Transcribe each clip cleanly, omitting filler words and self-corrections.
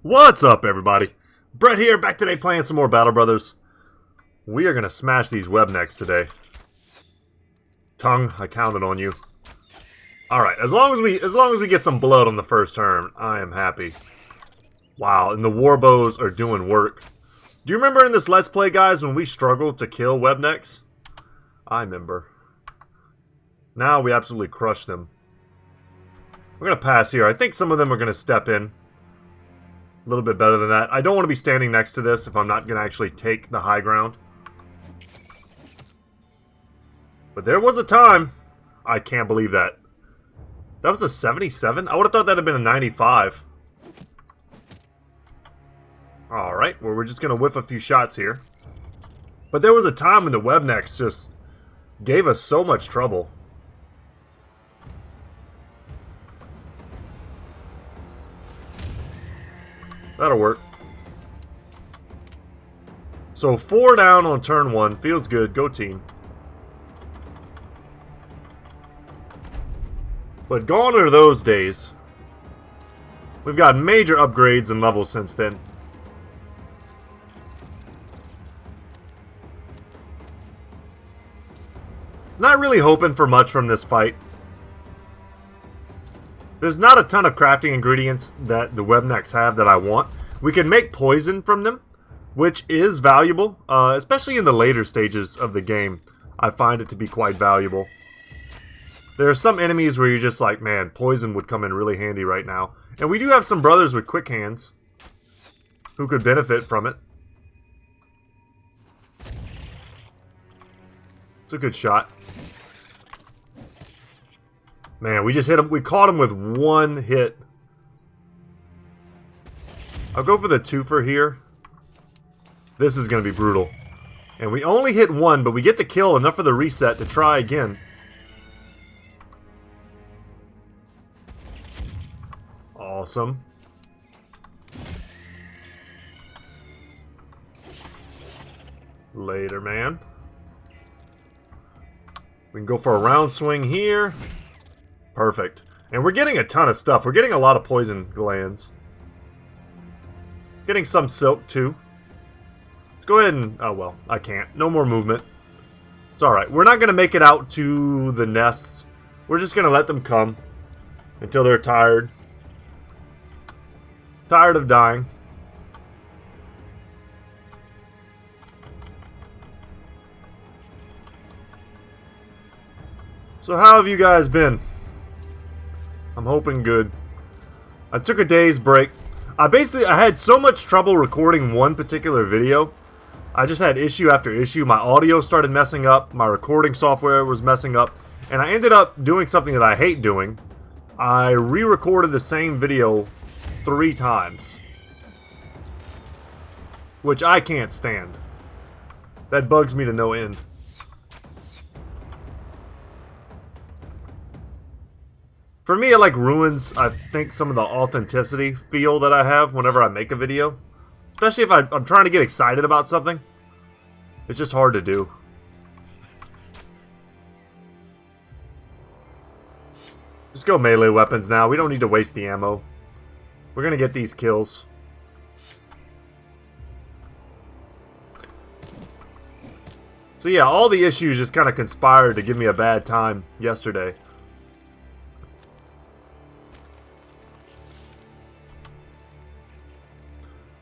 What's up, everybody? Brett here, back today playing some more Battle Brothers. We are gonna smash these webnecks today. Tongue, I counted on you. Alright, as long as we get some blood on the first turn, I am happy. Wow, and the warbows are doing work. Do you remember in this Let's Play, guys, when we struggled to kill webnecks? I remember. Now we absolutely crush them. We're gonna pass here. I think some of them are gonna step in. A little bit better than that. I don't want to be standing next to this if I'm not going to actually take the high ground. But there was a time. I can't believe that. That was a 77? I would have thought that would have been a 95. Alright, well, we're just going to whiff a few shots here. But there was a time when the webnecks just gave us so much trouble. That'll work. So 4 down on turn 1. Feels good. Go team. But gone are those days. We've got major upgrades and levels since then. Not really hoping for much from this fight. There's not a ton of crafting ingredients that the webnecks have that I want. We can make poison from them, which is valuable, especially in the later stages of the game. I find it to be quite valuable. There are some enemies where you're just like, man, poison would come in really handy right now. And we do have some brothers with quick hands who could benefit from it. It's a good shot. Man, we just hit him. We caught him with one hit. I'll go for the twofer here. This is going to be brutal. And we only hit one, but we get the kill, enough for the reset to try again. Awesome. Later, man. We can go for a round swing here. Perfect. And we're getting a ton of stuff. We're getting a lot of poison glands. Getting some silk, too. Let's go ahead and... Oh, well, I can't. No more movement. It's alright. We're not going to make it out to the nests. We're just going to let them come until they're tired. Tired of dying. So how have you guys been? I'm hoping good. I took a day's break. I had so much trouble recording one particular video. I just had issue after issue. My audio started messing up. My recording software was messing up. And I ended up doing something that I hate doing. I re-recorded the same video 3 times. Which I can't stand. That bugs me to no end. For me, it like ruins, I think, some of the authenticity feel that I have whenever I make a video. Especially if I'm trying to get excited about something. It's just hard to do. Just go melee weapons now. We don't need to waste the ammo. We're going to get these kills. So yeah, all the issues just kind of conspired to give me a bad time yesterday.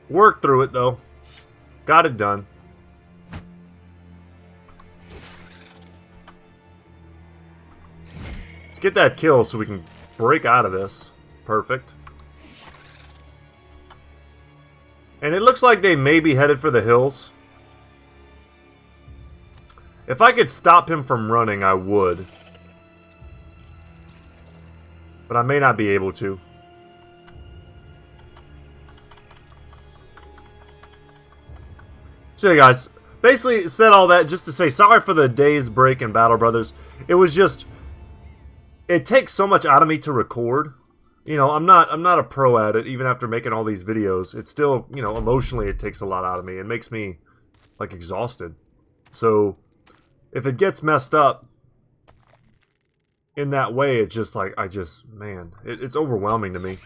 Worked through it, though. Got it done. Let's get that kill so we can break out of this. Perfect. And it looks like they may be headed for the hills. If I could stop him from running, I would. But I may not be able to. So yeah, guys, basically said all that just to say sorry for the day's break in Battle Brothers. It was just, it takes so much out of me to record. You know, I'm not a pro at it, even after making all these videos. It's still, you know, emotionally it takes a lot out of me. It makes me, like, exhausted. So, if it gets messed up in that way, it just, like, man, it's overwhelming to me.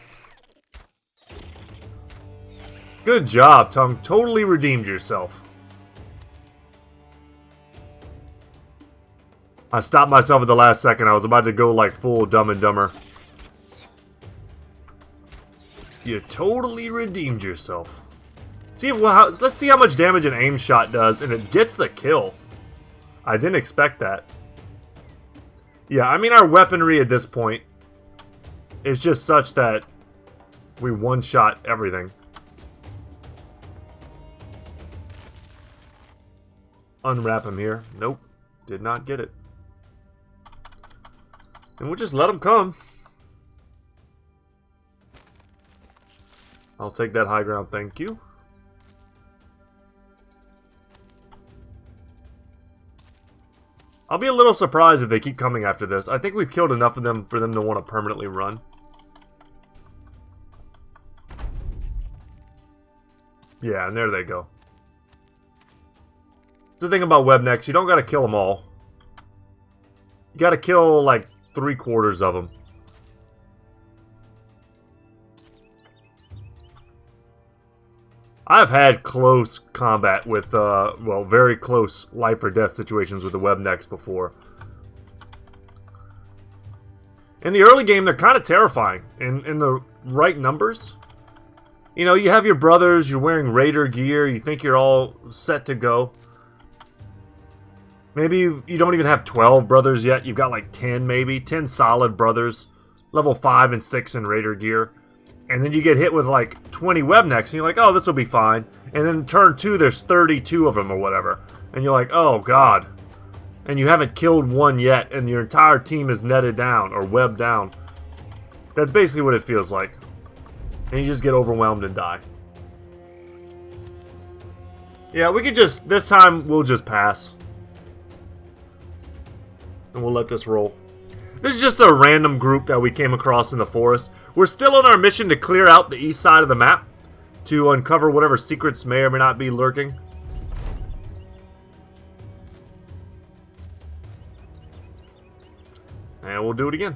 Good job, Tongue. Totally redeemed yourself. I stopped myself at the last second. I was about to go like full Dumb and Dumber. You totally redeemed yourself. Let's see how much damage an aim shot does, and it gets the kill. I didn't expect that. Yeah, I mean, our weaponry at this point is just such that we one-shot everything. Unwrap him here. Nope. Did not get it. And we'll just let him come. I'll take that high ground, thank you. I'll be a little surprised if they keep coming after this. I think we've killed enough of them for them to want to permanently run. Yeah, and there they go. The thing about webnecks, you don't gotta kill them all. You gotta kill like 3/4 of them. I've had close combat with, well, very close life or death situations with the webnecks before. In the early game, they're kind of terrifying. In the right numbers. You know, you have your brothers, you're wearing raider gear, you think you're all set to go. Maybe you don't even have 12 brothers yet, you've got like 10 maybe, 10 solid brothers. Level 5 and 6 in raider gear. And then you get hit with like 20 webnecks, and you're like, oh, this will be fine. And then turn 2, there's 32 of them or whatever. And you're like, oh, God. And you haven't killed one yet, and your entire team is netted down or webbed down. That's basically what it feels like. And you just get overwhelmed and die. Yeah, we could just, this time, we'll just pass. And we'll let this roll. This is just a random group that we came across in the forest. We're still on our mission to clear out the east side of the map to uncover whatever secrets may or may not be lurking. And we'll do it again.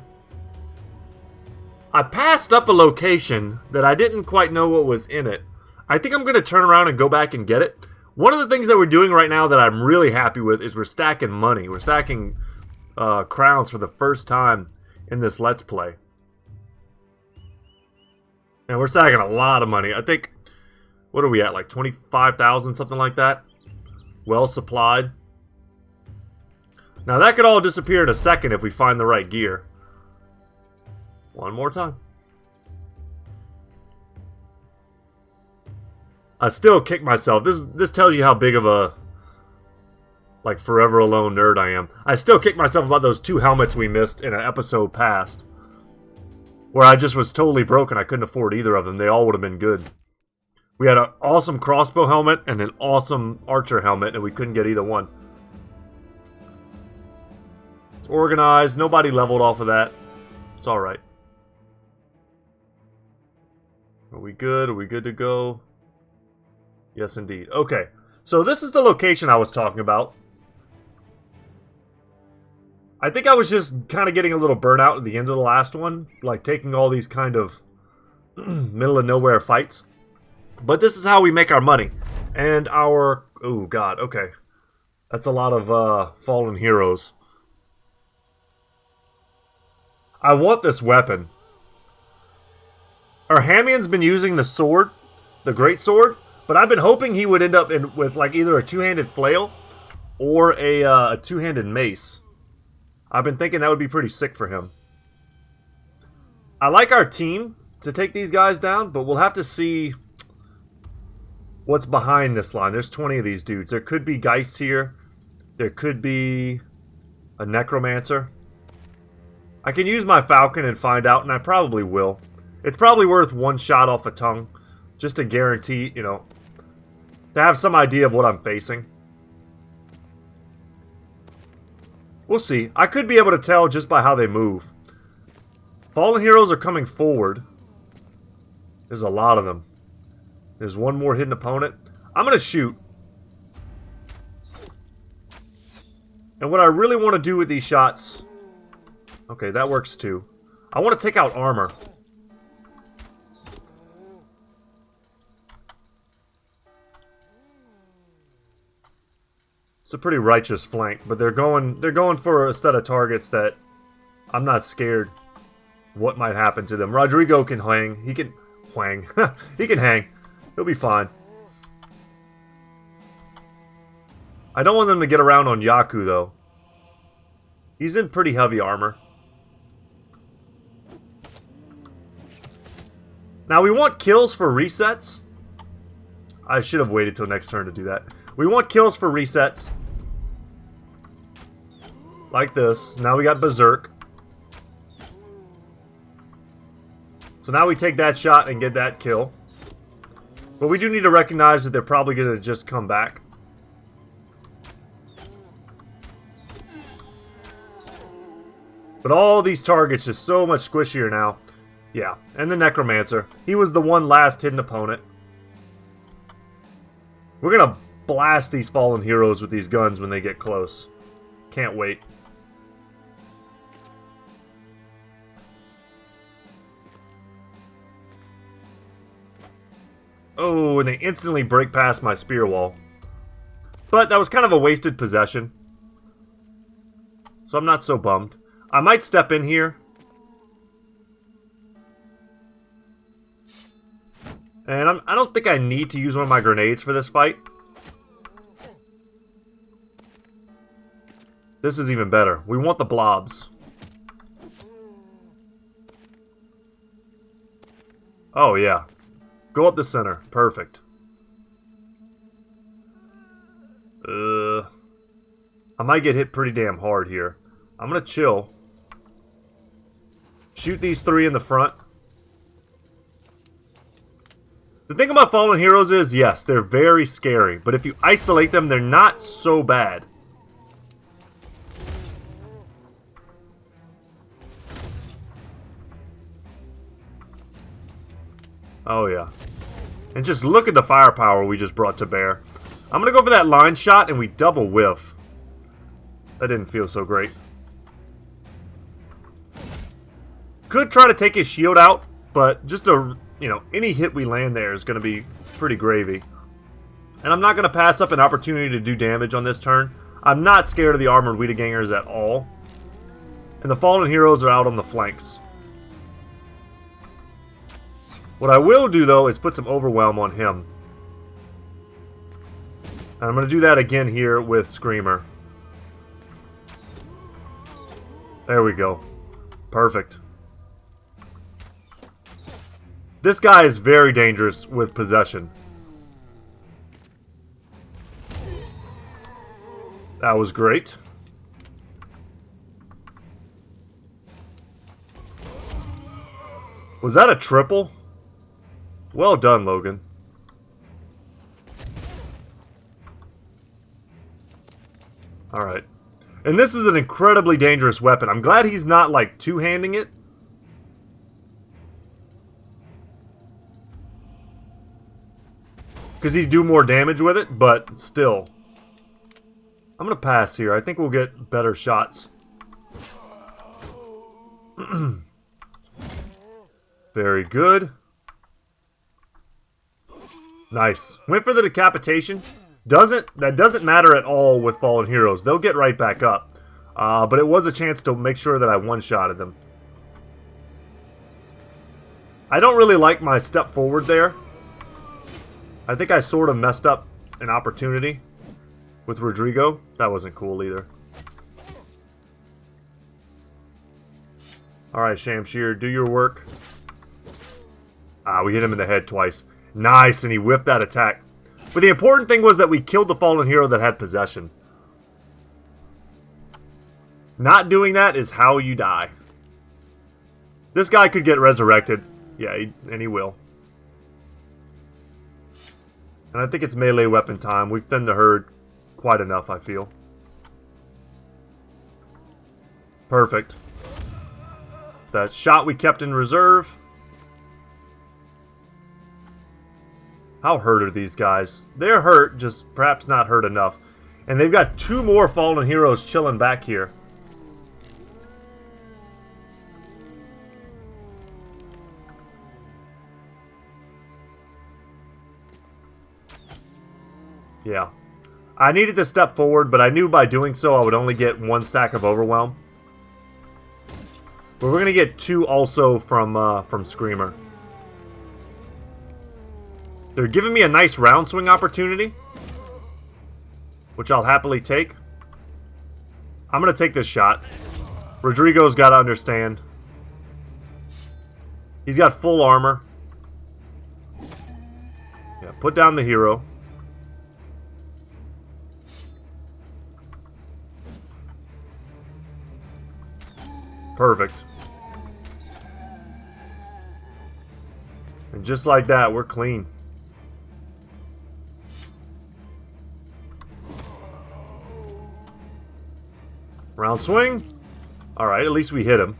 I passed up a location that I didn't quite know what was in it. I think I'm going to turn around and go back and get it. One of the things that we're doing right now that I'm really happy with is we're stacking money. We're stacking crowns for the first time in this Let's Play. And we're stacking a lot of money. I think, what are we at, like 25,000, something like that? Well supplied. Now that could all disappear in a second if we find the right gear. One more time. I still kick myself. This tells you how big of a, like, forever alone nerd I am. I still kick myself about those 2 helmets we missed in an episode past. Where I just was totally broken. I couldn't afford either of them. They all would have been good. We had an awesome crossbow helmet and an awesome archer helmet, and we couldn't get either one. It's organized. Nobody leveled off of that. It's alright. Are we good? Are we good to go? Yes, indeed. Okay. So this is the location I was talking about. I think I was just kind of getting a little burnout at the end of the last one. Like, taking all these kind of middle of nowhere fights. But this is how we make our money. And our... Oh, God. Okay. That's a lot of fallen heroes. I want this weapon. Arhamian's been using the sword. The great sword. But I've been hoping he would end up with like either a two-handed flail or a two-handed mace. I've been thinking that would be pretty sick for him. I like our team to take these guys down, but we'll have to see what's behind this line. There's 20 of these dudes. There could be Geists here. There could be a Necromancer. I can use my Falcon and find out, and I probably will. It's probably worth one shot off a tongue, just to guarantee, you know, to have some idea of what I'm facing. We'll see. I could be able to tell just by how they move. Fallen heroes are coming forward. There's a lot of them. There's one more hidden opponent. I'm going to shoot. And what I really want to do with these shots... Okay, that works too. I want to take out armor. It's a pretty righteous flank, but they're going for a set of targets that I'm not scared what might happen to them. Rodrigo can hang. He can hang. He can hang. He'll be fine. I don't want them to get around on Yaku, though. He's in pretty heavy armor. Now, we want kills for resets. I should have waited till next turn to do that. We want kills for resets. Like this. Now we got Berserk. So now we take that shot and get that kill. But we do need to recognize that they're probably going to just come back. But all these targets just so much squishier now. Yeah, and the Necromancer. He was the one last hidden opponent. We're going to blast these fallen heroes with these guns when they get close. Can't wait. Oh, and they instantly break past my spear wall. But that was kind of a wasted possession. So I'm not so bummed. I might step in here. And I don't think I need to use one of my grenades for this fight. This is even better. We want the blobs. Oh, yeah. Go up the center. Perfect. I might get hit pretty damn hard here. I'm gonna chill. Shoot these three in the front. The thing about Fallen Heroes is, yes, they're very scary. But if you isolate them, they're not so bad. Oh, yeah. And just look at the firepower we just brought to bear. I'm going to go for that line shot, and we double whiff. That didn't feel so great. Could try to take his shield out, but just a, any hit we land there is going to be pretty gravy. And I'm not going to pass up an opportunity to do damage on this turn. I'm not scared of the Armored Wiedegangers at all. And the Fallen Heroes are out on the flanks. What I will do, though, is put some Overwhelm on him. And I'm going to do that again here with Screamer. There we go. Perfect. This guy is very dangerous with possession. That was great. Was that a triple? Well done, Logan. Alright. And this is an incredibly dangerous weapon. I'm glad he's not, like, two-handing it. Because he'd do more damage with it, but still. I'm going to pass here. I think we'll get better shots. Very good. Nice. Went for the decapitation. That doesn't matter at all with Fallen Heroes. They'll get right back up. But it was a chance to make sure that I one-shotted them. I don't really like my step forward there. I think I sort of messed up an opportunity with Rodrigo. That wasn't cool either. Alright, Shamshir, do your work. We hit him in the head twice. Nice, and he whiffed that attack. But the important thing was that we killed the Fallen Hero that had possession. Not doing that is how you die. This guy could get resurrected. Yeah, and he will. And I think it's melee weapon time. We've thinned the herd quite enough, I feel. Perfect. That shot we kept in reserve. How hurt are these guys? They're hurt, just perhaps not hurt enough. And they've got two more Fallen Heroes chilling back here. Yeah. I needed to step forward, but I knew by doing so I would only get 1 stack of Overwhelm. But we're going to get 2 also from Screamer. They're giving me a nice round swing opportunity, which I'll happily take. I'm going to take this shot. Rodrigo's got to understand. He's got full armor. Yeah, put down the hero. Perfect. And just like that, we're clean. Round swing. Alright, at least we hit him.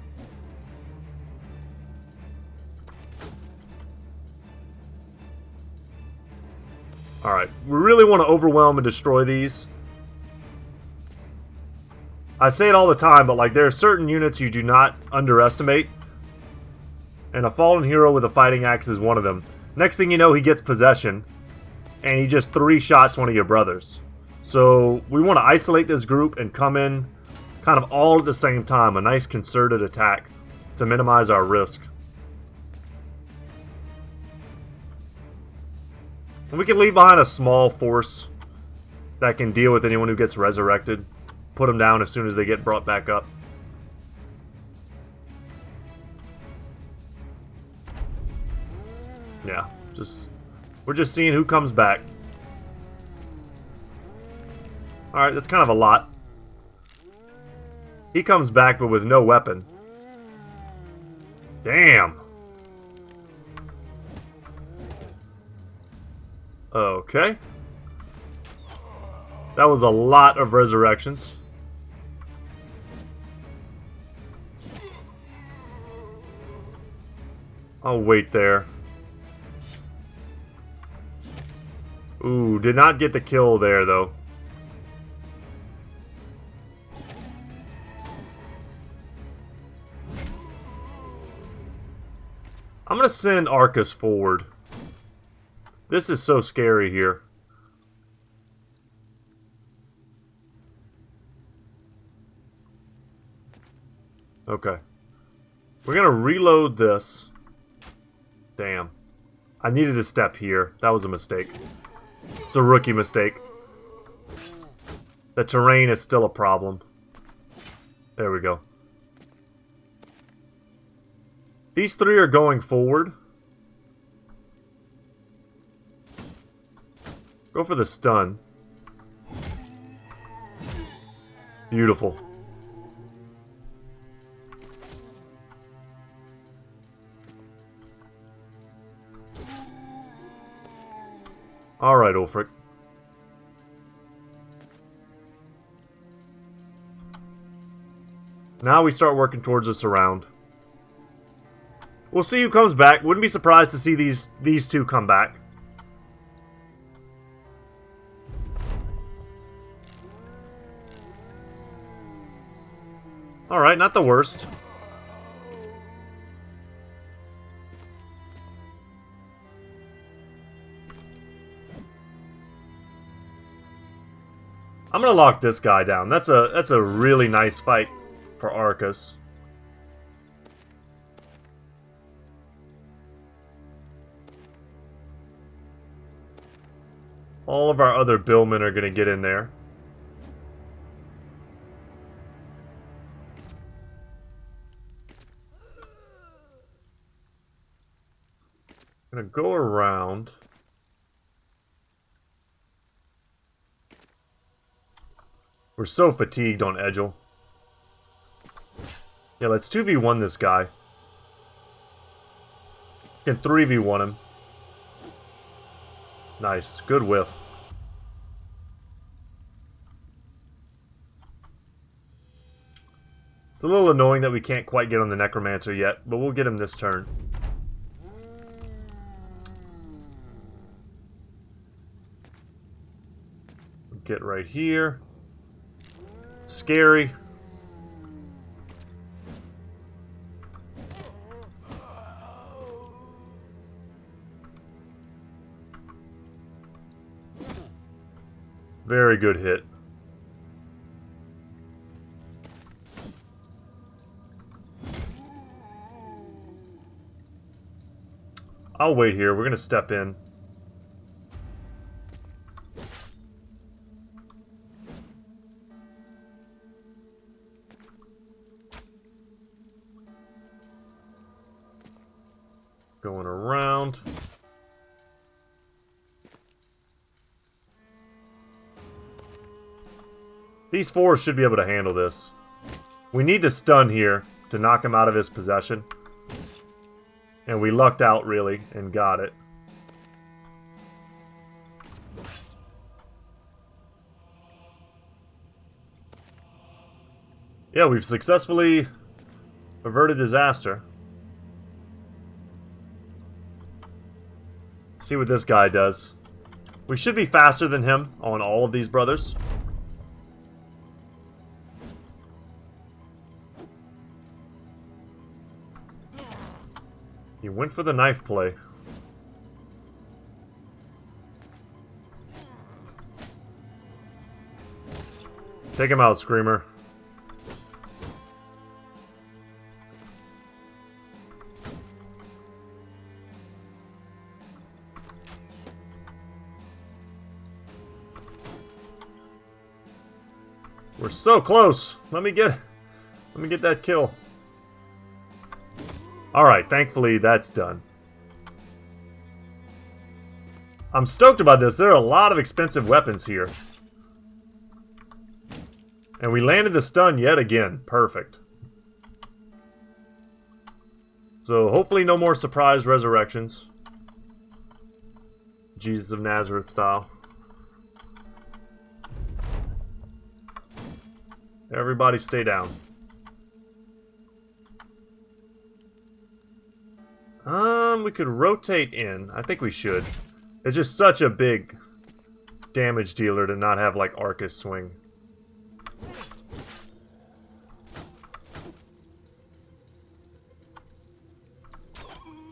Alright, we really want to overwhelm and destroy these. I say it all the time, but like there are certain units you do not underestimate. And a fallen hero with a fighting axe is one of them. Next thing you know, he gets possession. And he just 3-shots one of your brothers. So we want to isolate this group and come in kind of all at the same time. A nice concerted attack to minimize our risk. And we can leave behind a small force that can deal with anyone who gets resurrected. Put them down as soon as they get brought back up. Yeah, we're just seeing who comes back. Alright, that's kind of a lot. He comes back, but with no weapon. Damn. Okay. That was a lot of resurrections. I'll wait there. Ooh, did not get the kill there, though. I'm gonna send Arcus forward. This is so scary here. Okay. We're gonna reload this. Damn. I needed to step here. That was a mistake. It's a rookie mistake. The terrain is still a problem. There we go. These 3 are going forward. Go for the stun. Beautiful. Alright, Ulfric. Now we start working towards a surround. We'll see who comes back. Wouldn't be surprised to see these 2 come back. Alright, not the worst. I'm gonna lock this guy down. That's a really nice fight for Arcus. All of our other billmen are gonna get in there. I'm gonna go around. We're so fatigued on Edgel. Yeah, let's 2v1 this guy. Can 3v1 him. Nice. Good whiff. It's a little annoying that we can't quite get on the Necromancer yet, but we'll get him this turn. Get right here. Scary. Very good hit. I'll wait here. We're going to step in. Going around. These fours should be able to handle this. We need to stun here to knock him out of his possession. And we lucked out, really, and got it. Yeah, we've successfully averted disaster. See what this guy does. We should be faster than him on all of these brothers. He went for the knife play. Take him out, Screamer. We're so close. Let me get that kill. Alright, thankfully that's done. I'm stoked about this. There are a lot of expensive weapons here. And we landed the stun yet again. Perfect. So hopefully no more surprise resurrections. Jesus of Nazareth style. Everybody stay down. We could rotate in. I think we should. It's just such a big damage dealer to not have, like, Arcus swing.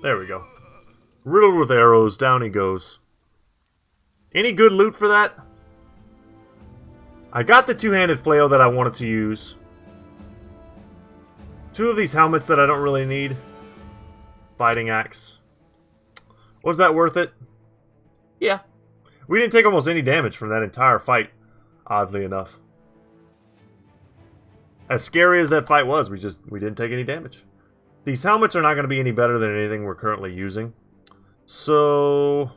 There we go. Riddled with arrows, down he goes. Any good loot for that? I got the two-handed flail that I wanted to use. Two of these helmets that I don't really need. Fighting axe. Was that worth it? Yeah. We didn't take almost any damage from that entire fight, oddly enough. As scary as that fight was, we didn't take any damage. These helmets are not going to be any better than anything we're currently using. So...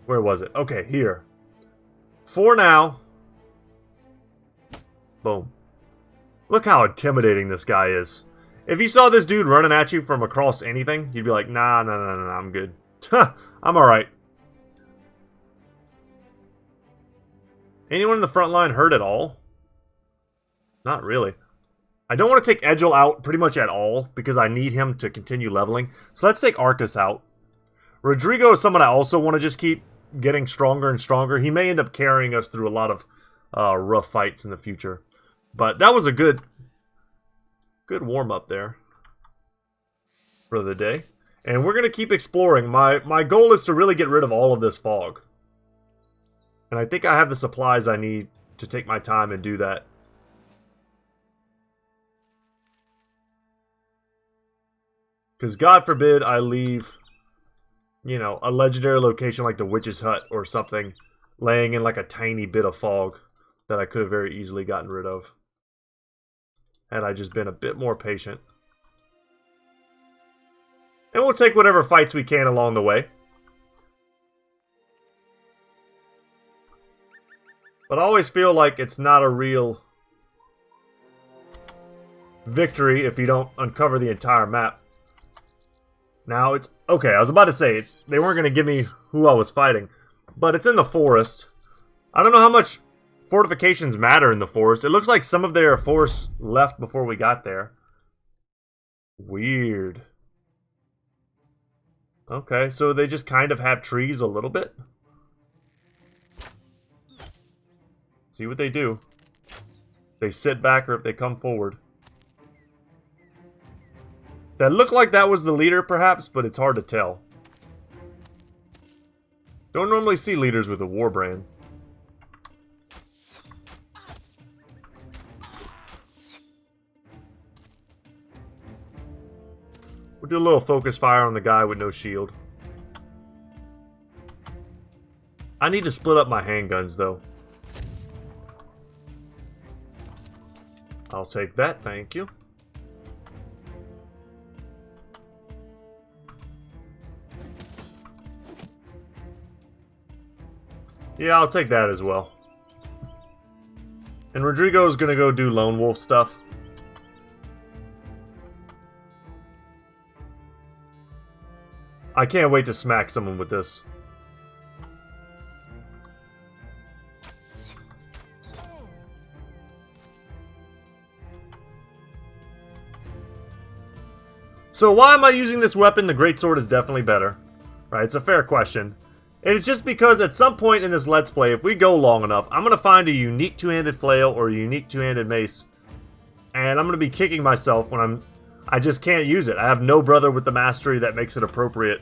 where was it? Okay, here. For now. Boom. Look how intimidating this guy is. If you saw this dude running at you from across anything, you'd be like, nah, I'm good. I'm alright. Anyone in the front line hurt at all? Not really. I don't want to take Edgel out pretty much at all, because I need him to continue leveling. So let's take Arcus out. Rodrigo is someone I also want to just keep getting stronger and stronger. He may end up carrying us through a lot of rough fights in the future. But that was a good warm-up there for the day. And we're going to keep exploring. My goal is to really get rid of all of this fog. And I think I have the supplies I need to take my time and do that. Because God forbid I leave, you know, a legendary location like the Witch's Hut or something laying in like a tiny bit of fog that I could have very easily gotten rid of. Had I just been a bit more patient. And we'll take whatever fights we can along the way. But I always feel like it's not a real victory if you don't uncover the entire map. Now it's... okay, I was about to say, they weren't going to give me who I was fighting. But it's in the forest. I don't know how much fortifications matter in the forest. It looks like some of their force left before we got there. Weird. Okay, so they just kind of have trees a little bit. See what they do. They sit back or if they come forward. That looked like that was the leader, perhaps, but it's hard to tell. Don't normally see leaders with a war brand. Do a little focus fire on the guy with no shield. I need to split up my handguns, though. I'll take that, thank you. Yeah, I'll take that as well. And Rodrigo's gonna go do lone wolf stuff. I can't wait to smack someone with this. So why am I using this weapon? The greatsword is definitely better. Right, it's a fair question. And it's just because at some point in this Let's Play, if we go long enough, I'm going to find a unique two-handed flail or a unique two-handed mace. And I'm going to be kicking myself when I just can't use it. I have no brother with the mastery that makes it appropriate.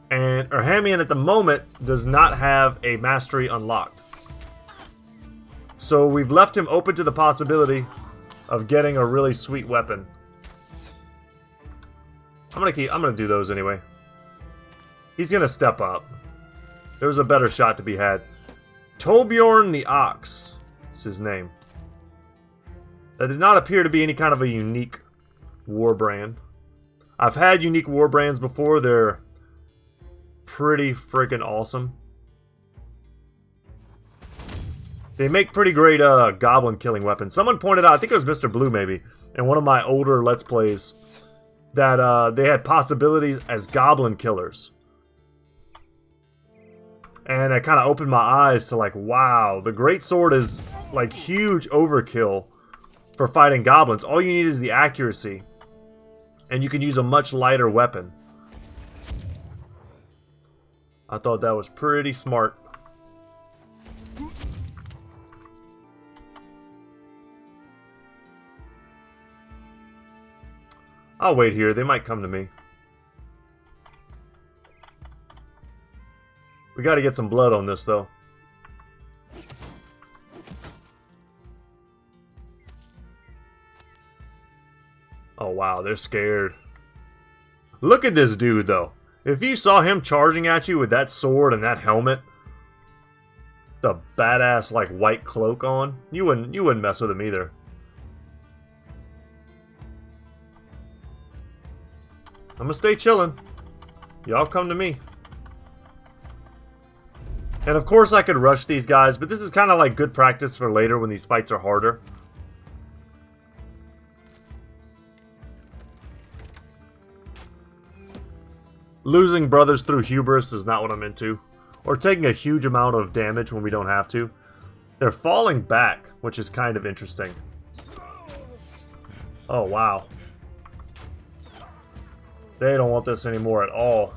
And Urhamian at the moment does not have a mastery unlocked. So we've left him open to the possibility of getting a really sweet weapon. I'm gonna do those anyway. He's gonna step up. There's a better shot to be had. Torbjorn the Ox is his name. That did not appear to be any kind of a unique war brand. I've had unique war brands before. They're pretty freaking awesome. They make pretty great goblin killing weapons. Someone pointed out, I think it was Mr. Blue maybe, in one of my older Let's Plays, that they had possibilities as goblin killers. And it kind of opened my eyes to like, wow, the greatsword is like huge overkill for fighting goblins. All you need is the accuracy. And you can use a much lighter weapon. I thought that was pretty smart. I'll wait here. They might come to me. We got to get some blood on this, though. Oh, wow. They're scared. Look at this dude, though. If you saw him charging at you with that sword and that helmet, the badass, like, white cloak on, you wouldn't mess with him either. I'm gonna stay chilling. Y'all come to me. And of course I could rush these guys, but this is kind of like good practice for later when these fights are harder. Losing brothers through hubris is not what I'm into. Or taking a huge amount of damage when we don't have to. They're falling back, which is kind of interesting. Oh, wow. They don't want this anymore at all.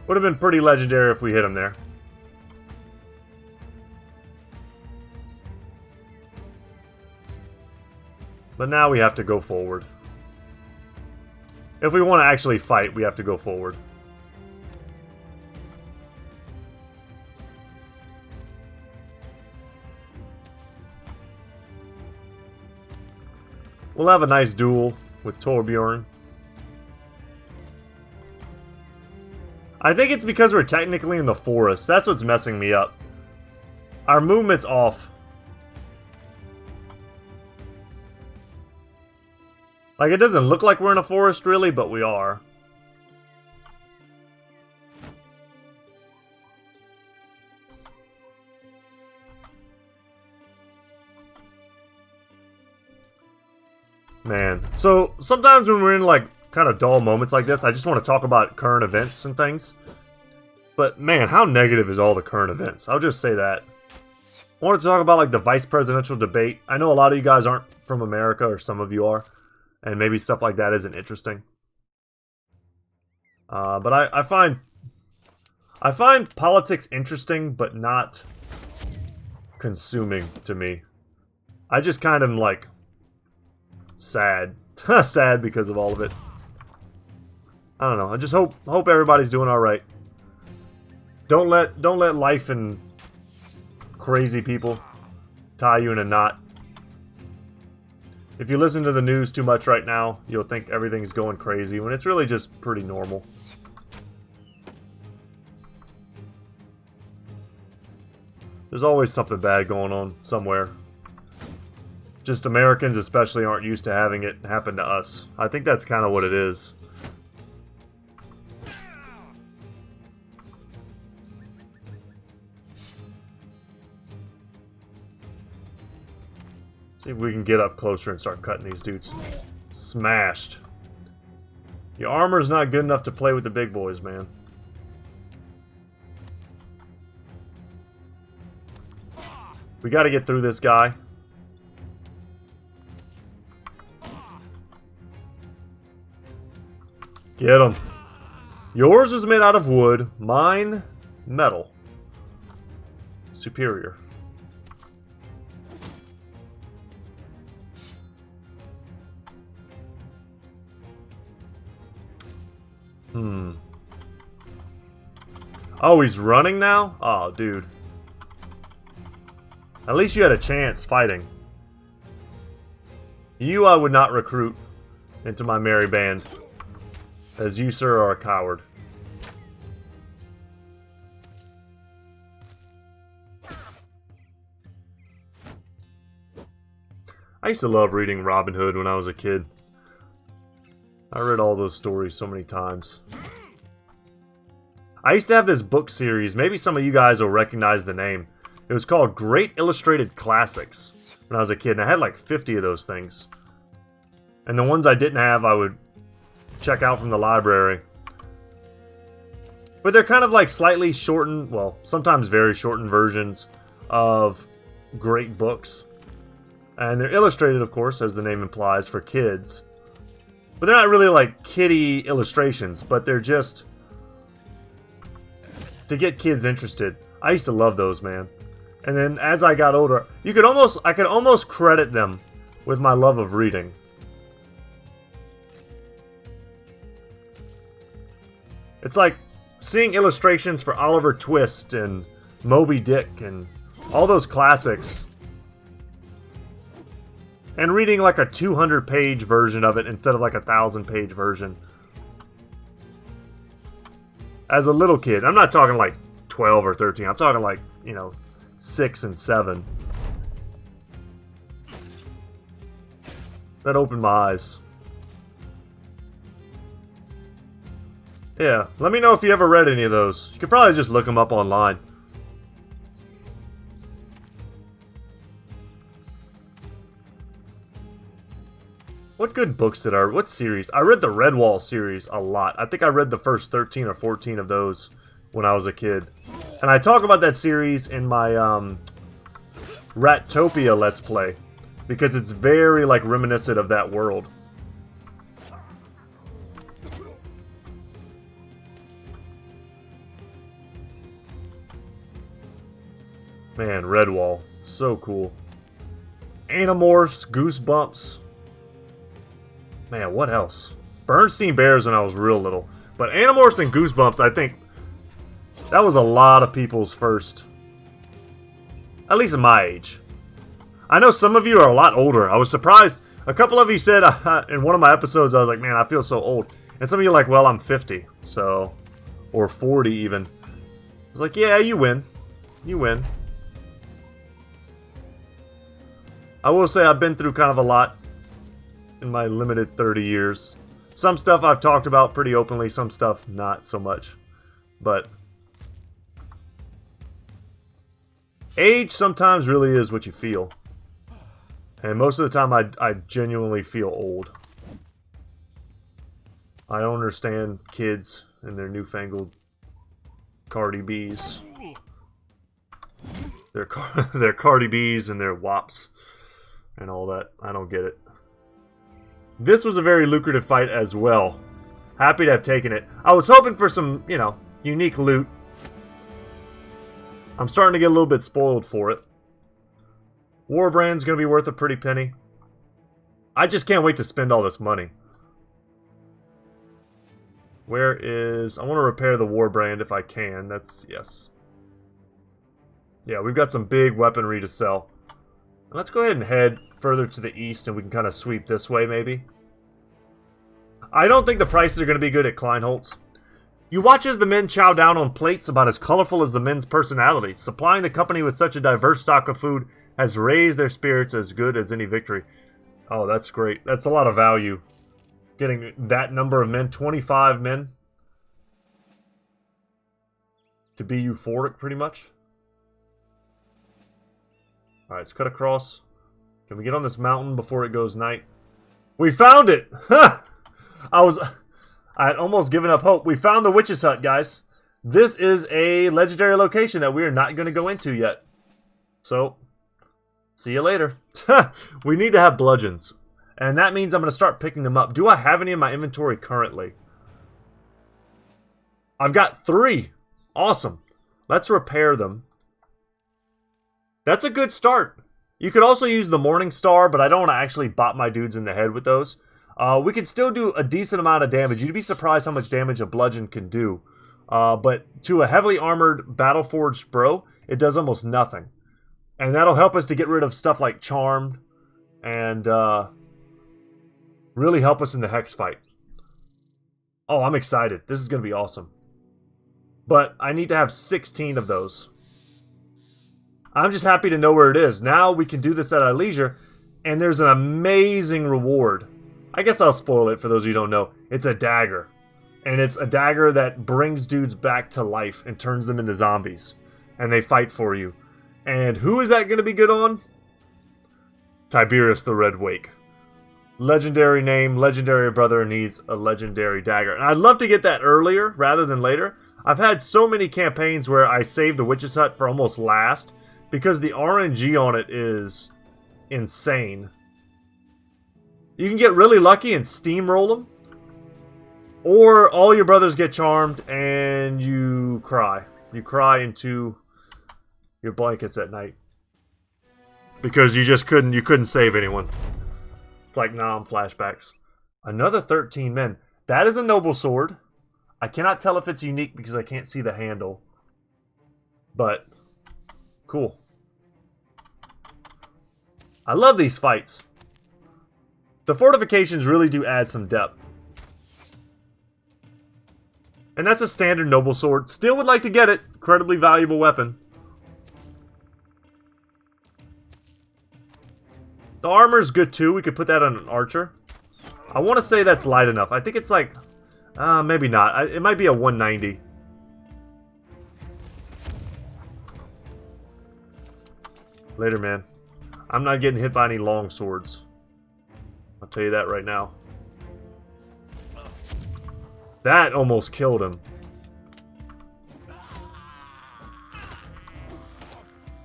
Would have been pretty legendary if we hit him there. But now we have to go forward. If we want to actually fight, we have to go forward. We'll have a nice duel with Torbjorn. I think it's because we're technically in the forest. That's what's messing me up. Our movement's off. Like, it doesn't look like we're in a forest, really, but we are. Man, so sometimes when we're in like kind of dull moments like this, I just want to talk about current events and things. But man, how negative is all the current events? I'll just say that. I want to talk about like the vice presidential debate. I know a lot of you guys aren't from America, or some of you are, and maybe stuff like that isn't interesting. But I find politics interesting, but not consuming to me. I just kind of like sad. Sad because of all of it. I don't know. I just hope everybody's doing alright. Don't let life and crazy people tie you in a knot. If you listen to the news too much right now, you'll think everything's going crazy when it's really just pretty normal. There's always something bad going on somewhere. Just Americans especially aren't used to having it happen to us. I think that's kind of what it is. See if we can get up closer and start cutting these dudes. Smashed. Your armor's not good enough to play with the big boys, man. We gotta get through this guy. Get him. Yours is made out of wood. Mine, metal. Superior. Oh, he's running now? Oh, dude. At least you had a chance fighting. You I would not recruit into my merry band, as you, sir, are a coward. I used to love reading Robin Hood when I was a kid. I read all those stories so many times. I used to have this book series, maybe some of you guys will recognize the name. It was called Great Illustrated Classics when I was a kid, and I had like 50 of those things. And the ones I didn't have, I would check out from the library. But they're kind of like slightly shortened, well, sometimes very shortened versions of great books. And they're illustrated, of course, as the name implies, for kids. But they're not really like kiddie illustrations, but they're just to get kids interested. I used to love those, man. And then as I got older, I could almost credit them with my love of reading. It's like seeing illustrations for Oliver Twist and Moby Dick and all those classics. And reading like a 200-page version of it instead of like a 1,000-page version. As a little kid, I'm not talking like 12 or 13. I'm talking like, 6 and 7. That opened my eyes. Yeah, let me know if you ever read any of those. You could probably just look them up online. What good books what series? I read the Redwall series a lot. I think I read the first 13 or 14 of those when I was a kid. And I talk about that series in my Rattopia Let's Play. Because it's very like reminiscent of that world. Man, Redwall. So cool. Animorphs, Goosebumps. Man, what else? Bernstein Bears when I was real little. But Animorphs and Goosebumps, I think that was a lot of people's first. At least at my age. I know some of you are a lot older. I was surprised. A couple of you said in one of my episodes, I was like, man, I feel so old. And some of you are like, well, I'm 50. So, or 40 even. I was like, yeah, you win. You win. I will say I've been through kind of a lot in my limited 30 years. Some stuff I've talked about pretty openly, some stuff not so much. But age sometimes really is what you feel. And most of the time I genuinely feel old. I don't understand kids and their newfangled Cardi B's. Their Cardi B's and their WAPs and all that. I don't get it. This was a very lucrative fight as well. Happy to have taken it. I was hoping for some, unique loot. I'm starting to get a little bit spoiled for it. Warbrand's going to be worth a pretty penny. I just can't wait to spend all this money. Where is... I want to repair the war brand if I can. That's... yes. Yeah, we've got some big weaponry to sell. Let's go ahead and head further to the east and we can kind of sweep this way, maybe. I don't think the prices are going to be good at Kleinholz. You watch as the men chow down on plates about as colorful as the men's personalities. Supplying the company with such a diverse stock of food has raised their spirits as good as any victory. Oh, that's great. That's a lot of value. Getting that number of men, 25 men. To be euphoric, pretty much. Alright, let's cut across. Can we get on this mountain before it goes night? We found it! I had almost given up hope. We found the witch's hut, guys. This is a legendary location that we are not going to go into yet. So, see you later. We need to have bludgeons. And that means I'm going to start picking them up. Do I have any in my inventory currently? I've got 3. Awesome. Let's repair them. That's a good start. You could also use the Morning Star, but I don't want to actually bop my dudes in the head with those. We can still do a decent amount of damage. You'd be surprised how much damage a bludgeon can do. But to a heavily armored battle-forged bro, it does almost nothing. And that'll help us to get rid of stuff like Charmed and really help us in the Hex fight. Oh, I'm excited. This is going to be awesome. But I need to have 16 of those. I'm just happy to know where it is. Now we can do this at our leisure, and there's an amazing reward. I guess I'll spoil it for those of you who don't know. It's a dagger. And it's a dagger that brings dudes back to life and turns them into zombies. And they fight for you. And who is that going to be good on? Tiberius the Red Wake. Legendary name, legendary brother needs a legendary dagger. And I'd love to get that earlier rather than later. I've had so many campaigns where I saved the Witch's Hut for almost last. Because the RNG on it is insane. You can get really lucky and steamroll them. Or all your brothers get charmed and you cry. You cry into your blankets at night. Because you just couldn't save anyone. It's like, nah, I'm flashbacks. Another 13 men. That is a noble sword. I cannot tell if it's unique because I can't see the handle. But... cool. I love these fights. The fortifications really do add some depth. And that's a standard noble sword. Still would like to get it. Incredibly valuable weapon. The armor's good too. We could put that on an archer. I want to say that's light enough. I think it's like... maybe not. It might be a 190. Later, man. I'm not getting hit by any long swords. I'll tell you that right now. That almost killed him.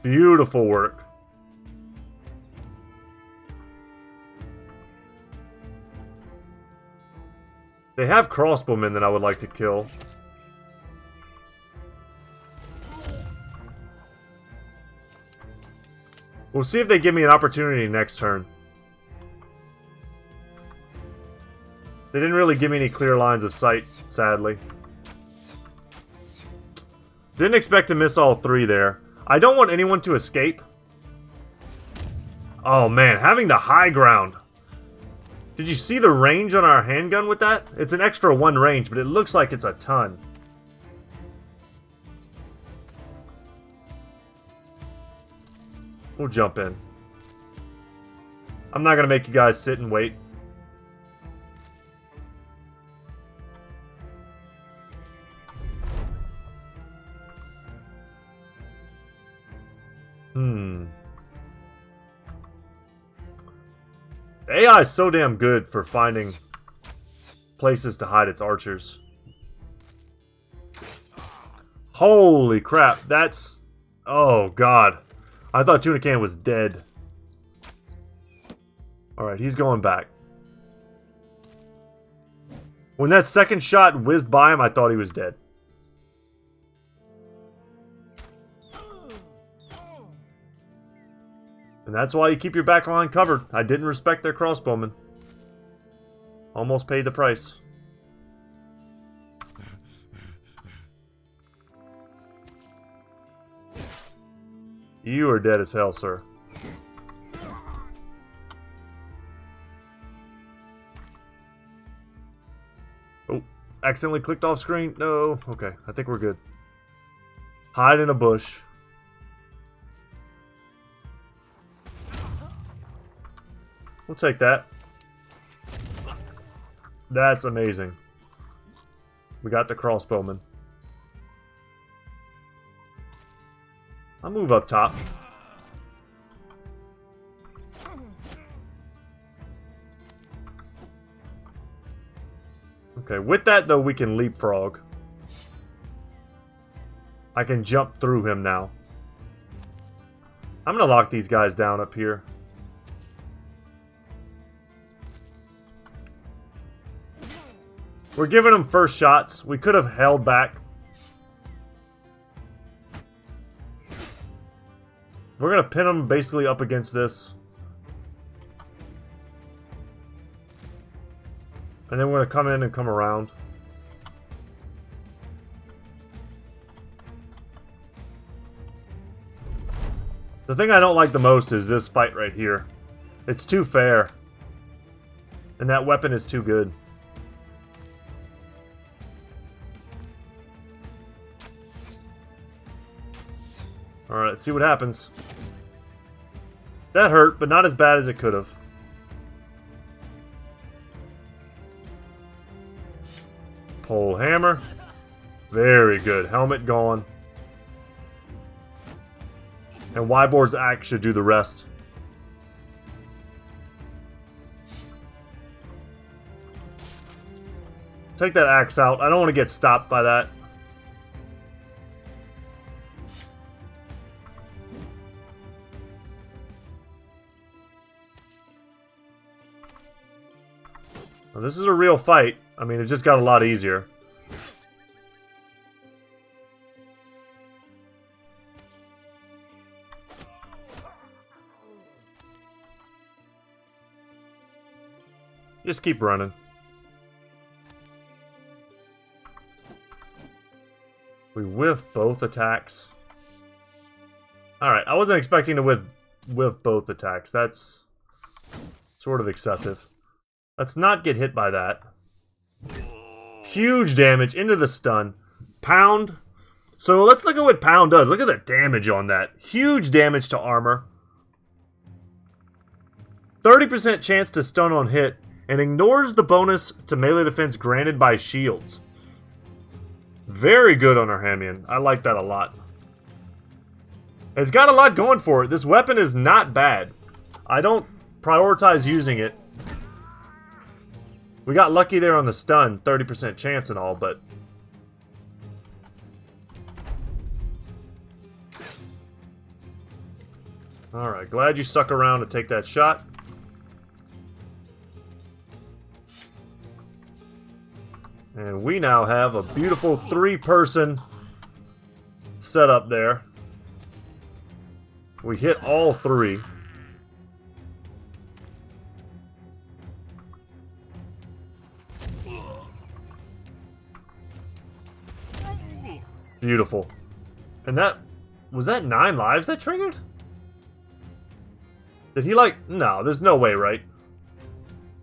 Beautiful work. They have crossbowmen that I would like to kill. We'll see if they give me an opportunity next turn. They didn't really give me any clear lines of sight, sadly. Didn't expect to miss all 3 there. I don't want anyone to escape. Oh man, having the high ground. Did you see the range on our handgun with that? It's an extra 1 range, but it looks like it's a ton. We'll jump in. I'm not going to make you guys sit and wait. The AI is so damn good for finding places to hide its archers. Holy crap, that's... oh god. I thought Tuna Can was dead. Alright, he's going back. When that second shot whizzed by him, I thought he was dead. And that's why you keep your back line covered. I didn't respect their crossbowmen. Almost paid the price. You are dead as hell, sir. Oh, accidentally clicked off screen. No. Okay, I think we're good. Hide in a bush. We'll take that. That's amazing. We got the crossbowman. I'll move up top. Okay, with that though, we can leapfrog. I can jump through him now. I'm gonna lock these guys down up here. We're giving them first shots. We could have held back. We're gonna pin them basically up against this. And then we're gonna come in and come around. The thing I don't like the most is this fight right here. It's too fair. And that weapon is too good. Alright, let's see what happens. That hurt, but not as bad as it could have. Pole hammer. Very good. Helmet gone. And Wybor's axe should do the rest. Take that axe out. I don't want to get stopped by that. Now, this is a real fight. I mean, it just got a lot easier. Just keep running. We whiff both attacks. Alright, I wasn't expecting to whiff both attacks. That's sort of excessive. Let's not get hit by that. Huge damage into the stun. Pound. So let's look at what Pound does. Look at the damage on that. Huge damage to armor. 30% chance to stun on hit. And ignores the bonus to melee defense granted by shields. Very good on our Hamian. I like that a lot. It's got a lot going for it. This weapon is not bad. I don't prioritize using it. We got lucky there on the stun. 30% chance and all, but... Alright, glad you stuck around to take that shot. And we now have a beautiful 3-person setup there. We hit all 3. Beautiful. And that... Was that 9 lives that triggered? Did he like... No, there's no way, right?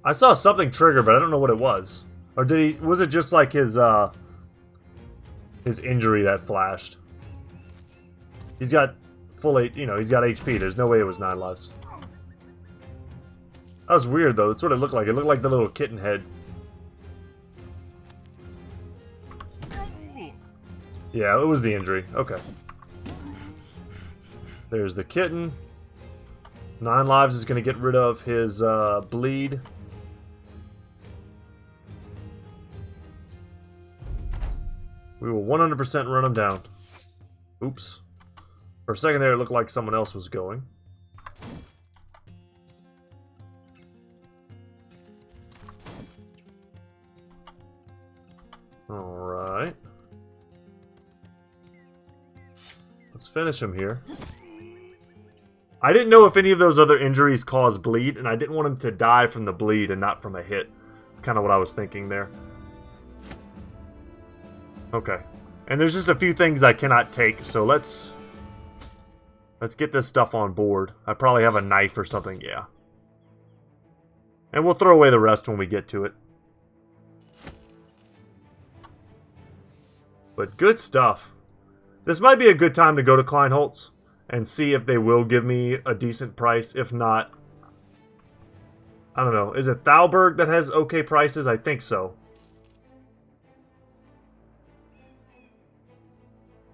I saw something trigger, but I don't know what it was. Or did he... Was it just like his injury that flashed? He's got full... You know, he's got HP. There's no way it was 9 lives. That was weird, though. That's what it looked like. It looked like the little kitten head. Yeah, it was the injury. Okay. There's the kitten. 9 lives is going to get rid of his bleed. We will 100% run him down. Oops. For a second there, it looked like someone else was going. Alright. Let's finish him here. I didn't know if any of those other injuries caused bleed, and I didn't want him to die from the bleed and not from a hit. That's kind of what I was thinking there. Okay. And there's just a few things I cannot take, so let's Let's get this stuff on board. I probably have a knife or something, yeah. And we'll throw away the rest when we get to it. But good stuff. This might be a good time to go to Kleinholz and see if they will give me a decent price. If not, I don't know. Is it Thalberg that has okay prices? I think so.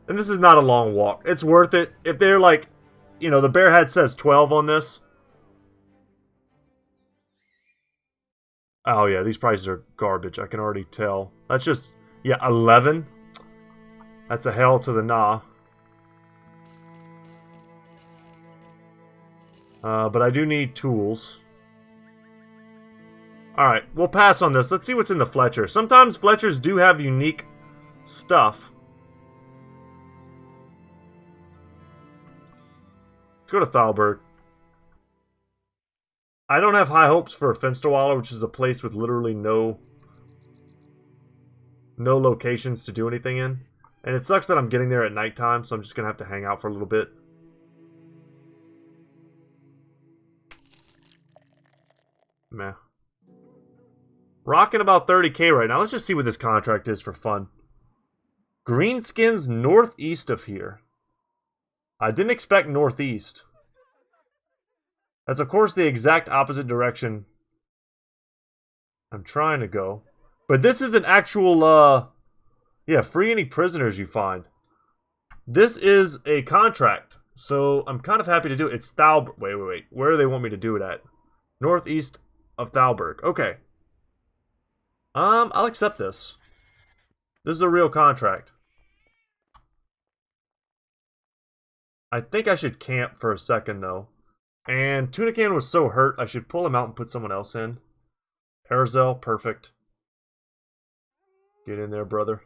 And this is not a long walk. It's worth it. If they're like, you know, the bear hat says 12 on this. Oh yeah, these prices are garbage. I can already tell. That's just, yeah, 11. That's a hell to the nah. But I do need tools. Alright, we'll pass on this. Let's see what's in the Fletcher. Sometimes Fletchers do have unique stuff. Let's go to Thalberg. I don't have high hopes for Finsterwalder, which is a place with literally no locations to do anything in. And it sucks that I'm getting there at nighttime, so I'm just going to have to hang out for a little bit. Meh. Rocking about 30k right now. Let's just see what this contract is for fun. Greenskins northeast of here. I didn't expect northeast. That's of course the exact opposite direction I'm trying to go. But this is an actual, yeah, free any prisoners you find. This is a contract, so I'm kind of happy to do it. It's Thalberg. Wait. Where do they want me to do it at? Northeast of Thalberg. Okay. I'll accept this. This is a real contract. I think I should camp for a second, though. And Tunican was so hurt, I should pull him out and put someone else in. Erzel, perfect. Get in there, brother.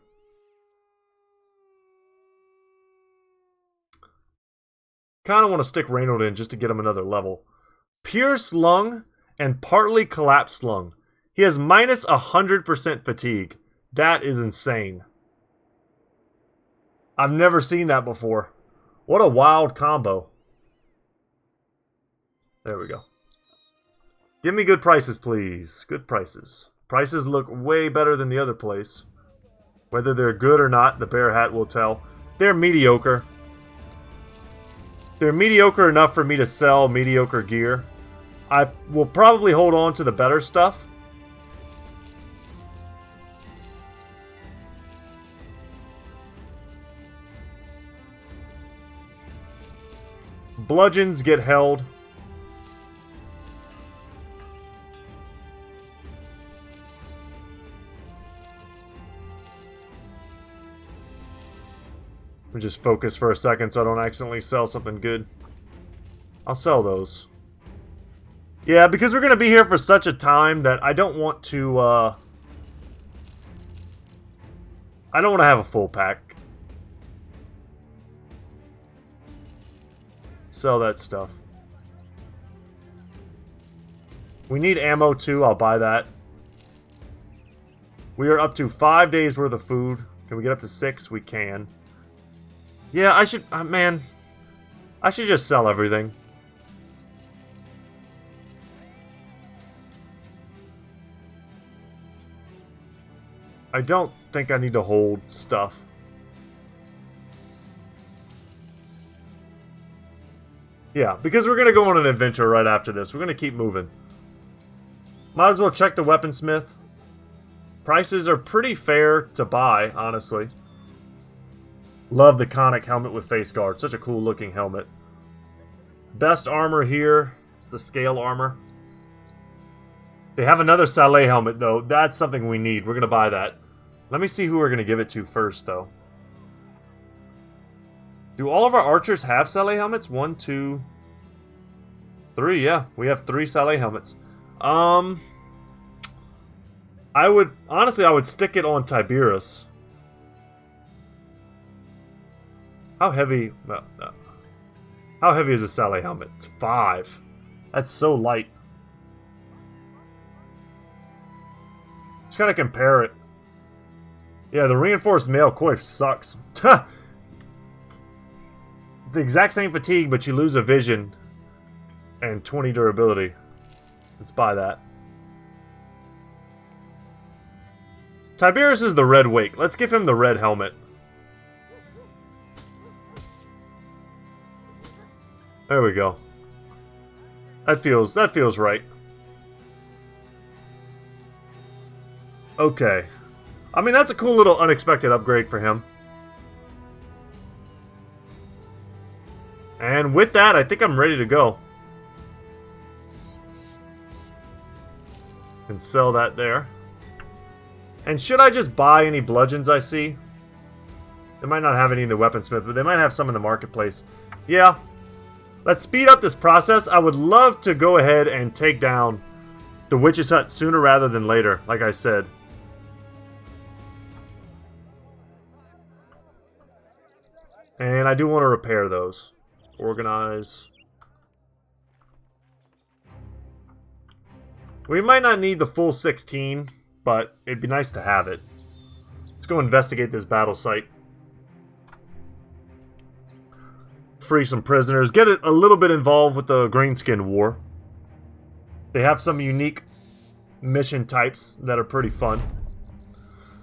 Kind of want to stick Reynold in just to get him another level. Pierce lung and partly collapsed lung. He has minus 100% fatigue. That is insane. I've never seen that before. What a wild combo. There we go. Give me good prices, please. Good prices. Prices look way better than the other place. Whether they're good or not, the bear hat will tell. They're mediocre. They're mediocre enough for me to sell mediocre gear. I will probably hold on to the better stuff. Bludgeons get held. Let me just focus for a second so I don't accidentally sell something good. I'll sell those. Yeah, because we're going to be here for such a time that I don't want to, I don't want to have a full pack. Sell that stuff. We need ammo too, I'll buy that. We are up to 5 days worth of food. Can we get up to 6? We can. Yeah, I should, man, I should just sell everything. I don't think I need to hold stuff. Yeah, because we're going to go on an adventure right after this. We're going to keep moving. Might as well check the weaponsmith. Prices are pretty fair to buy, honestly. Love the conic helmet with face guard. Such a cool looking helmet. Best armor here. The scale armor. They have another Saleh helmet, though. That's something we need. We're going to buy that. Let me see who we're going to give it to first, though. Do all of our archers have Saleh helmets? 1, 2, 3. Yeah, we have 3 Saleh helmets. I would... Honestly, I would stick it on Tiberius. How heavy... No. How heavy is a Saleh helmet? It's 5. That's so light. Just gotta compare it. Yeah, the reinforced mail coif sucks. the exact same fatigue, but you lose a vision and 20 durability. Let's buy that. Tiberius is the red wake. Let's give him the red helmet. There we go. That feels right. Okay. I mean, that's a cool little unexpected upgrade for him. And with that, I think I'm ready to go. And sell that there. And should I just buy any bludgeons I see? They might not have any in the weaponsmith, but they might have some in the marketplace. Yeah. Let's speed up this process. I would love to go ahead and take down the witch's hut sooner rather than later, like I said. And I do want to repair those. Organize. We might not need the full 16, but it'd be nice to have it. Let's go investigate this battle site. Free some prisoners. Get it a little bit involved with the Greenskin War. They have some unique mission types that are pretty fun.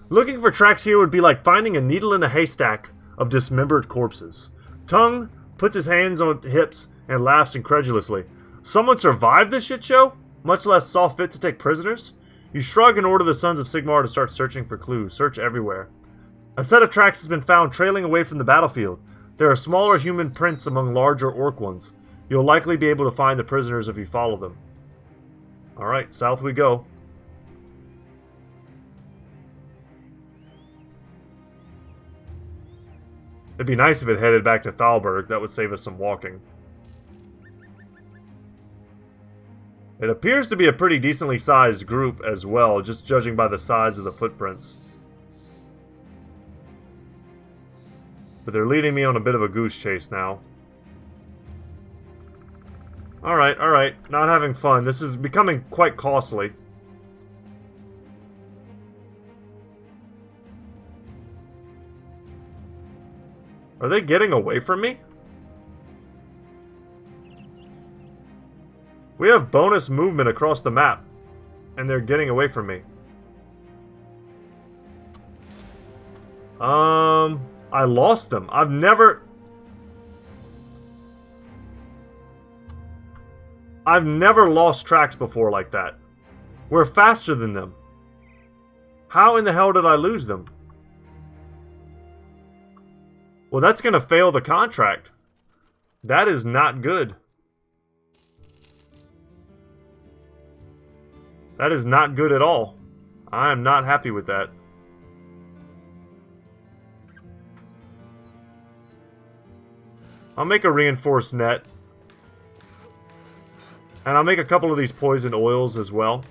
Looking for tracks here would be like finding a needle in a haystack of dismembered corpses. Tongue puts his hands on hips and laughs incredulously. Someone survived this shit show? Much less saw fit to take prisoners? You shrug and order the Sons of Sigmar to start searching for clues. Search everywhere. A set of tracks has been found trailing away from the battlefield. There are smaller human prints among larger orc ones. You'll likely be able to find the prisoners if you follow them. Alright, south we go. It'd be nice if it headed back to Thalberg. That would save us some walking. It appears to be a pretty decently sized group as well, just judging by the size of the footprints. But they're leading me on a bit of a goose chase now. Alright, alright. Not having fun. This is becoming quite costly. Are they getting away from me? We have bonus movement across the map, and they're getting away from me. I lost them. I've never lost tracks before like that. We're faster than them. How in the hell did I lose them? Well, that's going to fail the contract. That is not good. That is not good at all. I am not happy with that. I'll make a reinforced net. And I'll make a couple of these poison oils as well.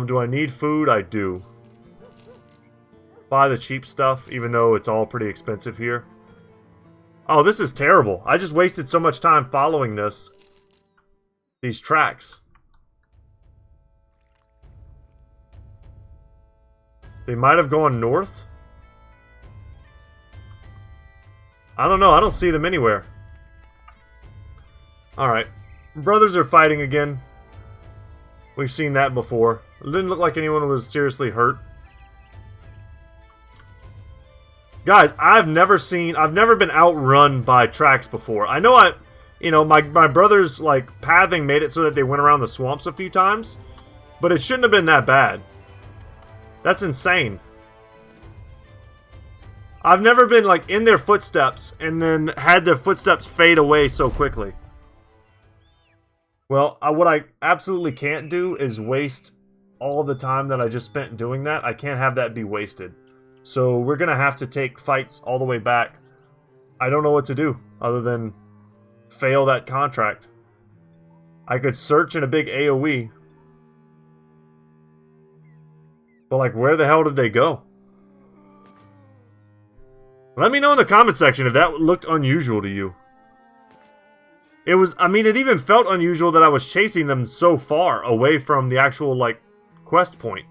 Do I need food? I do. Buy the cheap stuff, even though it's all pretty expensive here. Oh, this is terrible. I just wasted so much time following these tracks. They might have gone north. I don't know. I don't see them anywhere. Alright. Brothers are fighting again. We've seen that before. It didn't look like anyone was seriously hurt. Guys, I've never been outrun by tracks before. I know my brother's, like, pathing made it so that they went around the swamps a few times. But it shouldn't have been that bad. That's insane. I've never been, like, in their footsteps and then had their footsteps fade away so quickly. Well, what I absolutely can't do is waste all the time that I just spent doing that. I can't have that be wasted. So we're going to have to take fights all the way back. I don't know what to do other than fail that contract. I could search in a big AoE. But, like, where the hell did they go? Let me know in the comment section if that looked unusual to you. It was, I mean, it even felt unusual that I was chasing them so far away from the actual, like, quest point.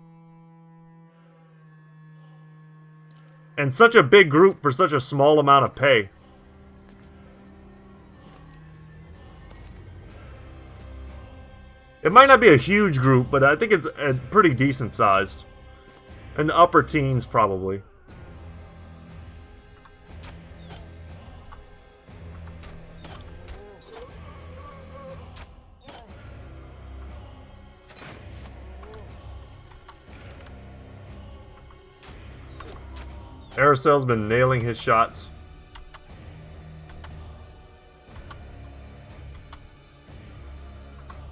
And such a big group for such a small amount of pay. It might not be a huge group, but I think it's pretty decent sized. In the upper teens, probably. Aracel's been nailing his shots.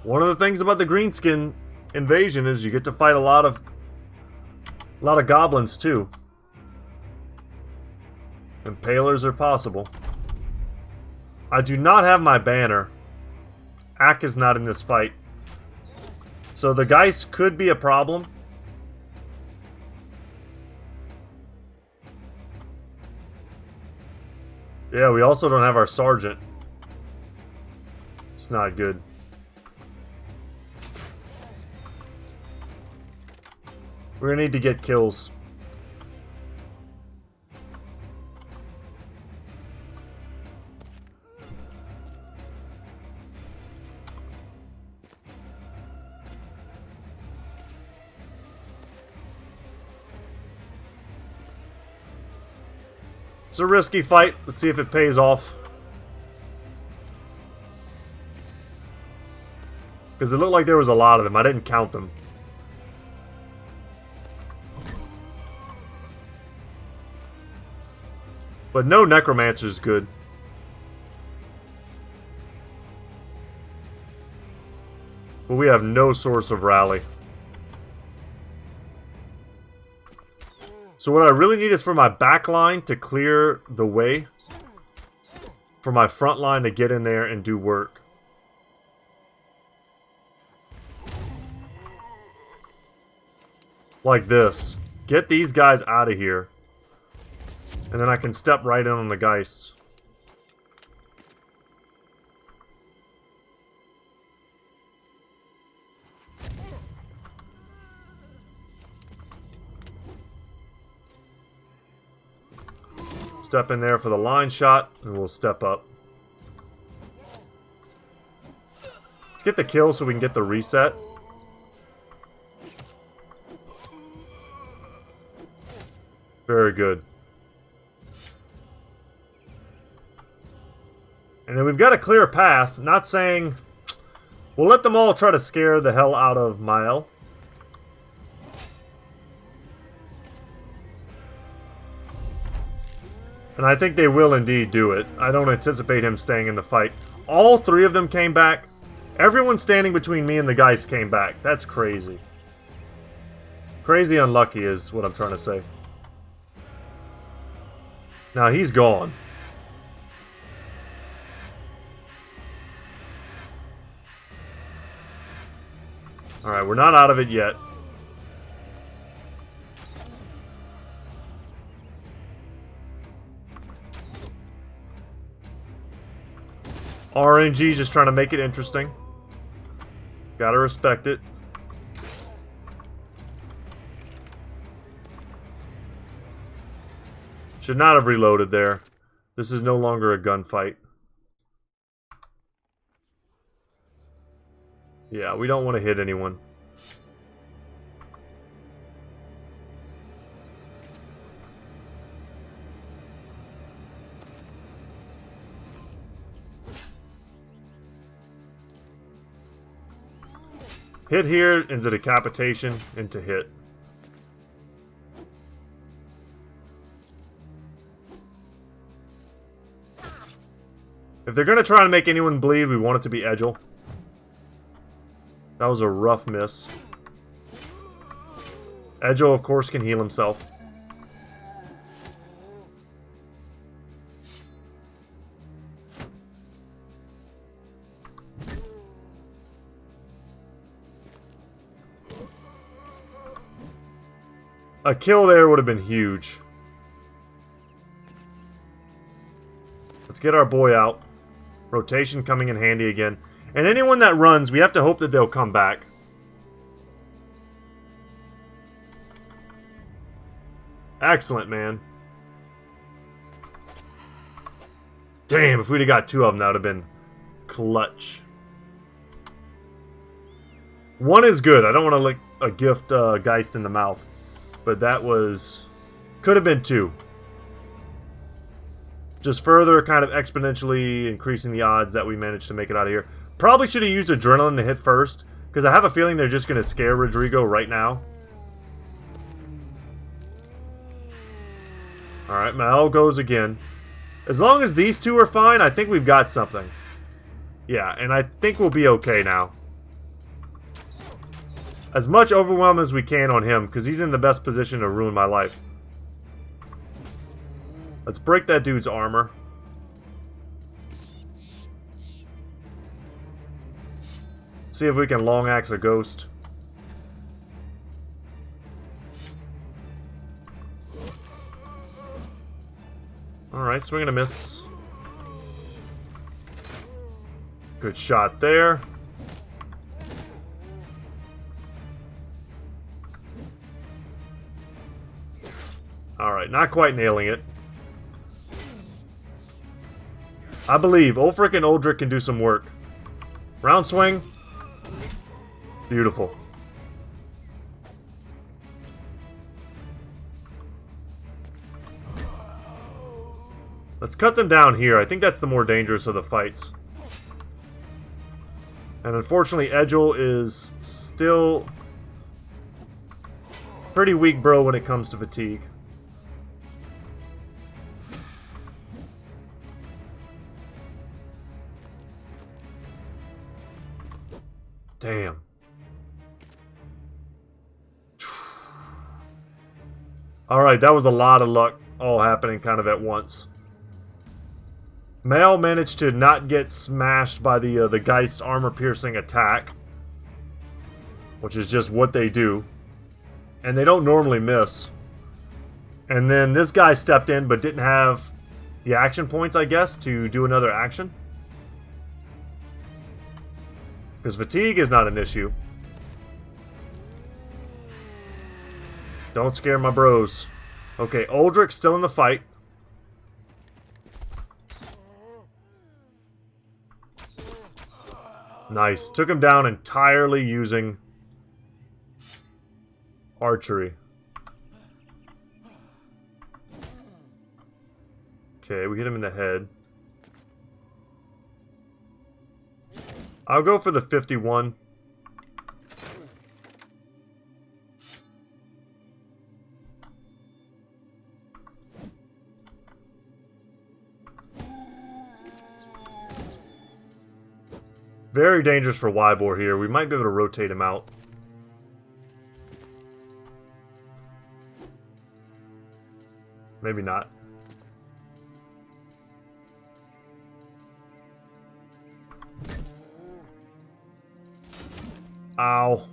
One of the things about the greenskin invasion is you get to fight a lot of goblins too. Impalers are possible. I do not have my banner. Ack is not in this fight. So the Geist could be a problem. Yeah, we also don't have our sergeant. It's not good. We're gonna need to get kills. It's a risky fight. Let's see if it pays off. Because it looked like there was a lot of them. I didn't count them. But no Necromancer is good. But we have no source of rally. So what I really need is for my back line to clear the way for my front line to get in there and do work. Like this. Get these guys out of here. And then I can step right in on the Geist. Step in there for the line shot, and we'll step up. Let's get the kill so we can get the reset. Very good. And then we've got a clear path. Not saying... We'll let them all try to scare the hell out of Mael. And I think they will indeed do it. I don't anticipate him staying in the fight. All three of them came back. Everyone standing between me and the Geist came back. That's crazy. Crazy unlucky is what I'm trying to say. Now he's gone. Alright, we're not out of it yet. RNG just trying to make it interesting. Gotta respect it. Should not have reloaded there. This is no longer a gunfight. Yeah, we don't want to hit anyone. Hit here, into decapitation, into hit. If they're going to try and make anyone bleed, we want it to be Edgel. That was a rough miss. Edgel, of course, can heal himself. A kill there would have been huge. Let's get our boy out. Rotation coming in handy again. And anyone that runs, we have to hope that they'll come back. Excellent, man. Damn, if we'd have got 2 of them, that would have been clutch. 1 is good. I don't want to lick a gift Geist in the mouth. But that was... could have been 2. Just further kind of exponentially increasing the odds that we managed to make it out of here. Probably should have used Adrenaline to hit first, because I have a feeling they're just going to scare Rodrigo right now. Alright, Mal goes again. As long as these 2 are fine, I think we've got something. Yeah, and I think we'll be okay now. As much overwhelm as we can on him, because he's in the best position to ruin my life. Let's break that dude's armor. See if we can long axe a ghost. Alright, swing and a miss. Good shot there. Alright, not quite nailing it. I believe Ulfric and Uldric can do some work. Round swing. Beautiful. Let's cut them down here. I think that's the more dangerous of the fights. And unfortunately, Edgel is still pretty weak, bro, when it comes to fatigue. Damn. Alright, that was a lot of luck all happening kind of at once. Mal managed to not get smashed by the Geist's armor-piercing attack. Which is just what they do. And they don't normally miss. And then this guy stepped in but didn't have the action points, I guess, to do another action. Because fatigue is not an issue. Don't scare my bros. Okay, Uldric's still in the fight. Nice. Took him down entirely using archery. Okay, we hit him in the head. I'll go for the 51. Very dangerous for Wybor here. We might be able to rotate him out. Maybe not. Ow.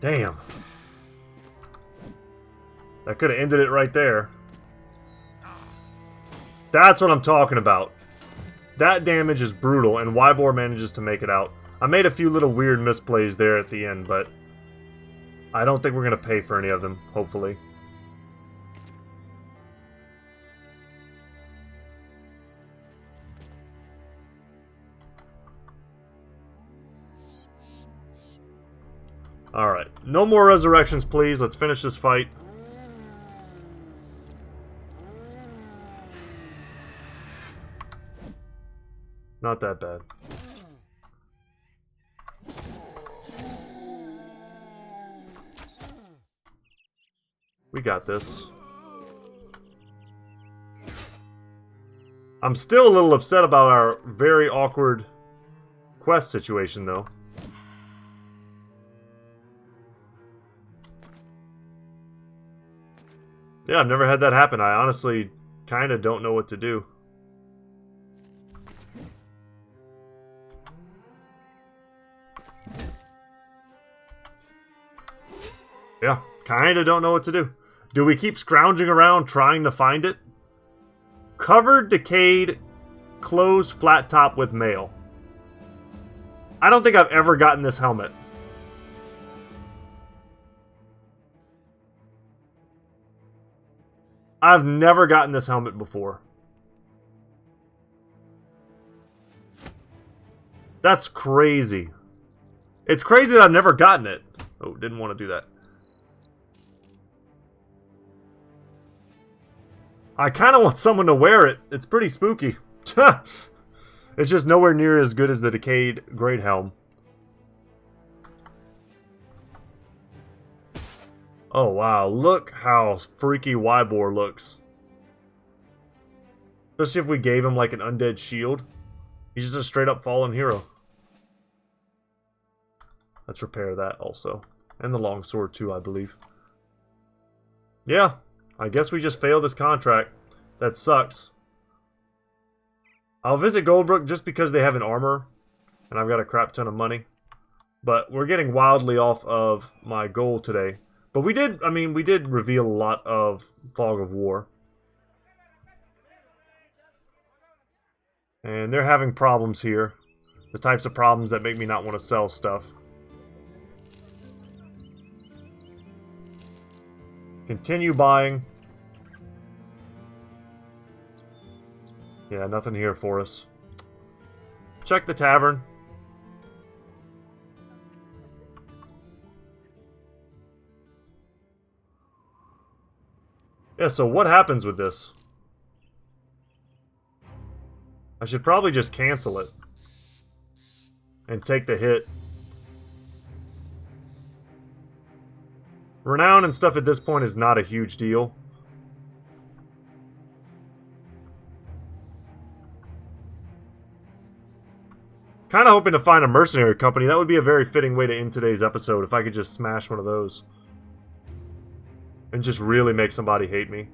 Damn. That could have ended it right there. That's what I'm talking about. That damage is brutal, and Wybor manages to make it out. I made a few little weird misplays there at the end, but I don't think we're going to pay for any of them, hopefully. Alright, no more resurrections, please. Let's finish this fight. Not that bad. We got this. I'm still a little upset about our very awkward quest situation, though. Yeah, I've never had that happen. I honestly kind of don't know what to do. Yeah, Kinda don't know what to do. Do we keep scrounging around trying to find it? Covered, decayed, closed, flat top with mail. I don't think I've ever gotten this helmet. I've never gotten this helmet before. That's crazy. It's crazy that I've never gotten it. Oh, didn't want to do that. I kind of want someone to wear it. It's pretty spooky. It's just nowhere near as good as the decayed Great Helm. Oh wow, look how freaky Wybor looks. Especially if we gave him like an undead shield. He's just a straight up fallen hero. Let's repair that also. And the longsword too, I believe. Yeah, I guess we just failed this contract. That sucks. I'll visit Goldbrook just because they have an armor. And I've got a crap ton of money. But we're getting wildly off of my goal today. But we did, I mean, we did reveal a lot of Fog of War. And they're having problems here. The types of problems that make me not want to sell stuff. Continue buying. Yeah, nothing here for us. Check the tavern. Yeah, so what happens with this? I should probably just cancel it. And take the hit. Renown and stuff at this point is not a huge deal. Kind of hoping to find a mercenary company. That would be a very fitting way to end today's episode if I could just smash one of those. And just really make somebody hate me.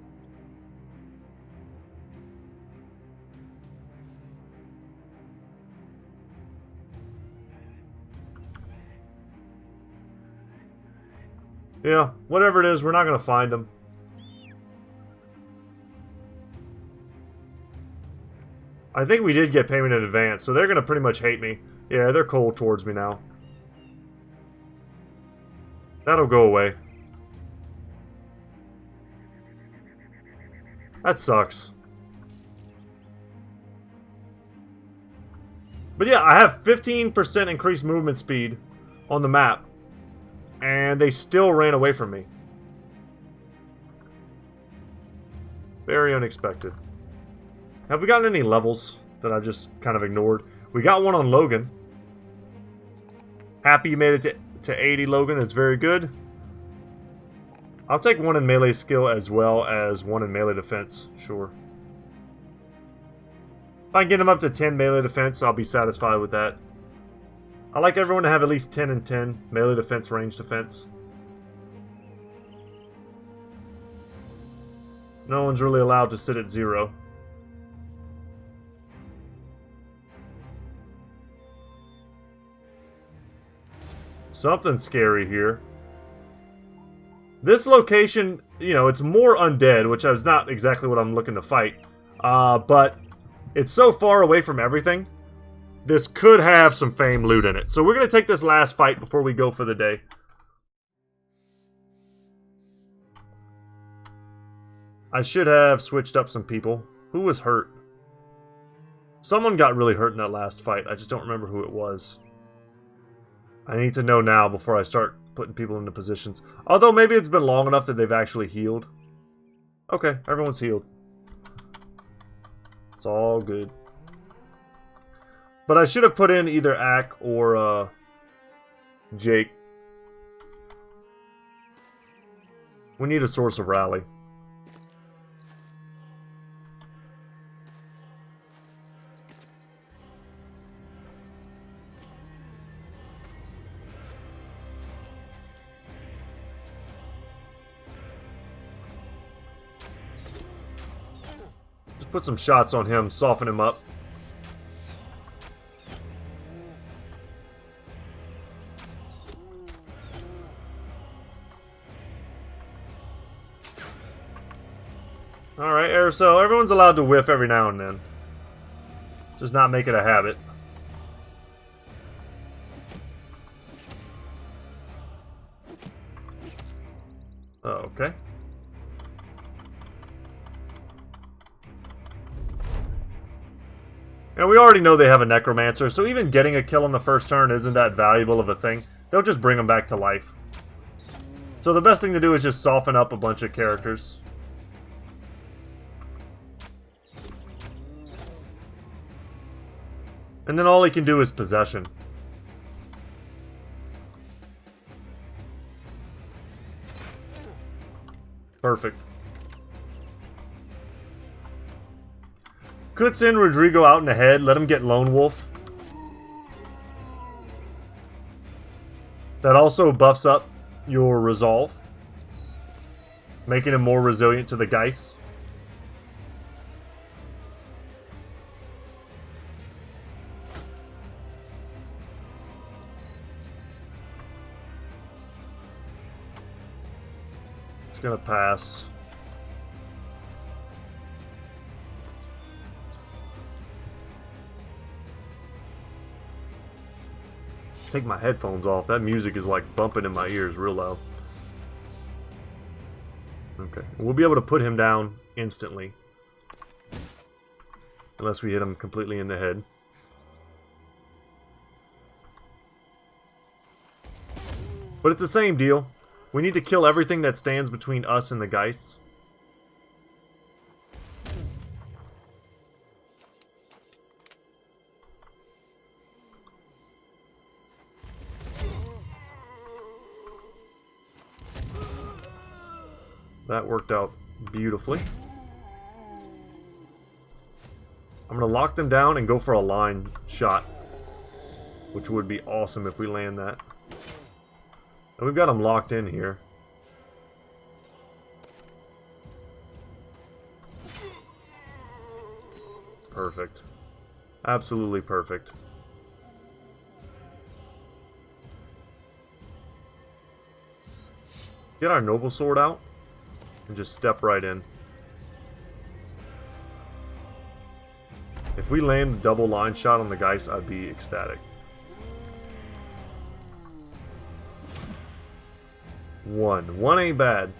Yeah, whatever it is, we're not going to find them. I think we did get payment in advance, so they're going to pretty much hate me. Yeah, they're cold towards me now. That'll go away. That sucks. But yeah, I have 15% increased movement speed on the map. And they still ran away from me. Very unexpected. Have we gotten any levels that I've just kind of ignored? We got one on Logan. Happy you made it to 80, Logan. That's very good. I'll take one in melee skill as well as one in melee defense. Sure. If I can get him up to 10 melee defense, I'll be satisfied with that. I like everyone to have at least 10 and 10. Melee defense, range defense. No one's really allowed to sit at 0. Something scary here. This location, you know, it's more undead, which is not exactly what I'm looking to fight. But it's so far away from everything. This could have some fame loot in it. So we're going to take this last fight before we go for the day. I should have switched up some people. Who was hurt? Someone got really hurt in that last fight. I just don't remember who it was. I need to know now before I start putting people into positions. Although maybe it's been long enough that they've actually healed. Okay, everyone's healed. It's all good. But I should have put in either Ack or Jake. We need a source of rally. Just put some shots on him, soften him up. Alright, aerosol. Everyone's allowed to whiff every now and then. Just not make it a habit. Okay. And we already know they have a necromancer, so even getting a kill on the first turn isn't that valuable of a thing. They'll just bring them back to life. So the best thing to do is just soften up a bunch of characters. And then all he can do is possession. Perfect. Could send Rodrigo out in the head, let him get Lone Wolf. That also buffs up your resolve, making him more resilient to the Geist. It's gonna pass. Take my headphones off. That music is like bumping in my ears real loud. Okay. We'll be able to put him down instantly. Unless we hit him completely in the head. But it's the same deal. We need to kill everything that stands between us and the Geist. That worked out beautifully. I'm going to lock them down and go for a line shot, which would be awesome if we land that. And we've got them locked in here. Perfect. Absolutely perfect. Get our Noble Sword out. And just step right in. If we land the double line shot on the Geist, I'd be ecstatic. One ain't bad.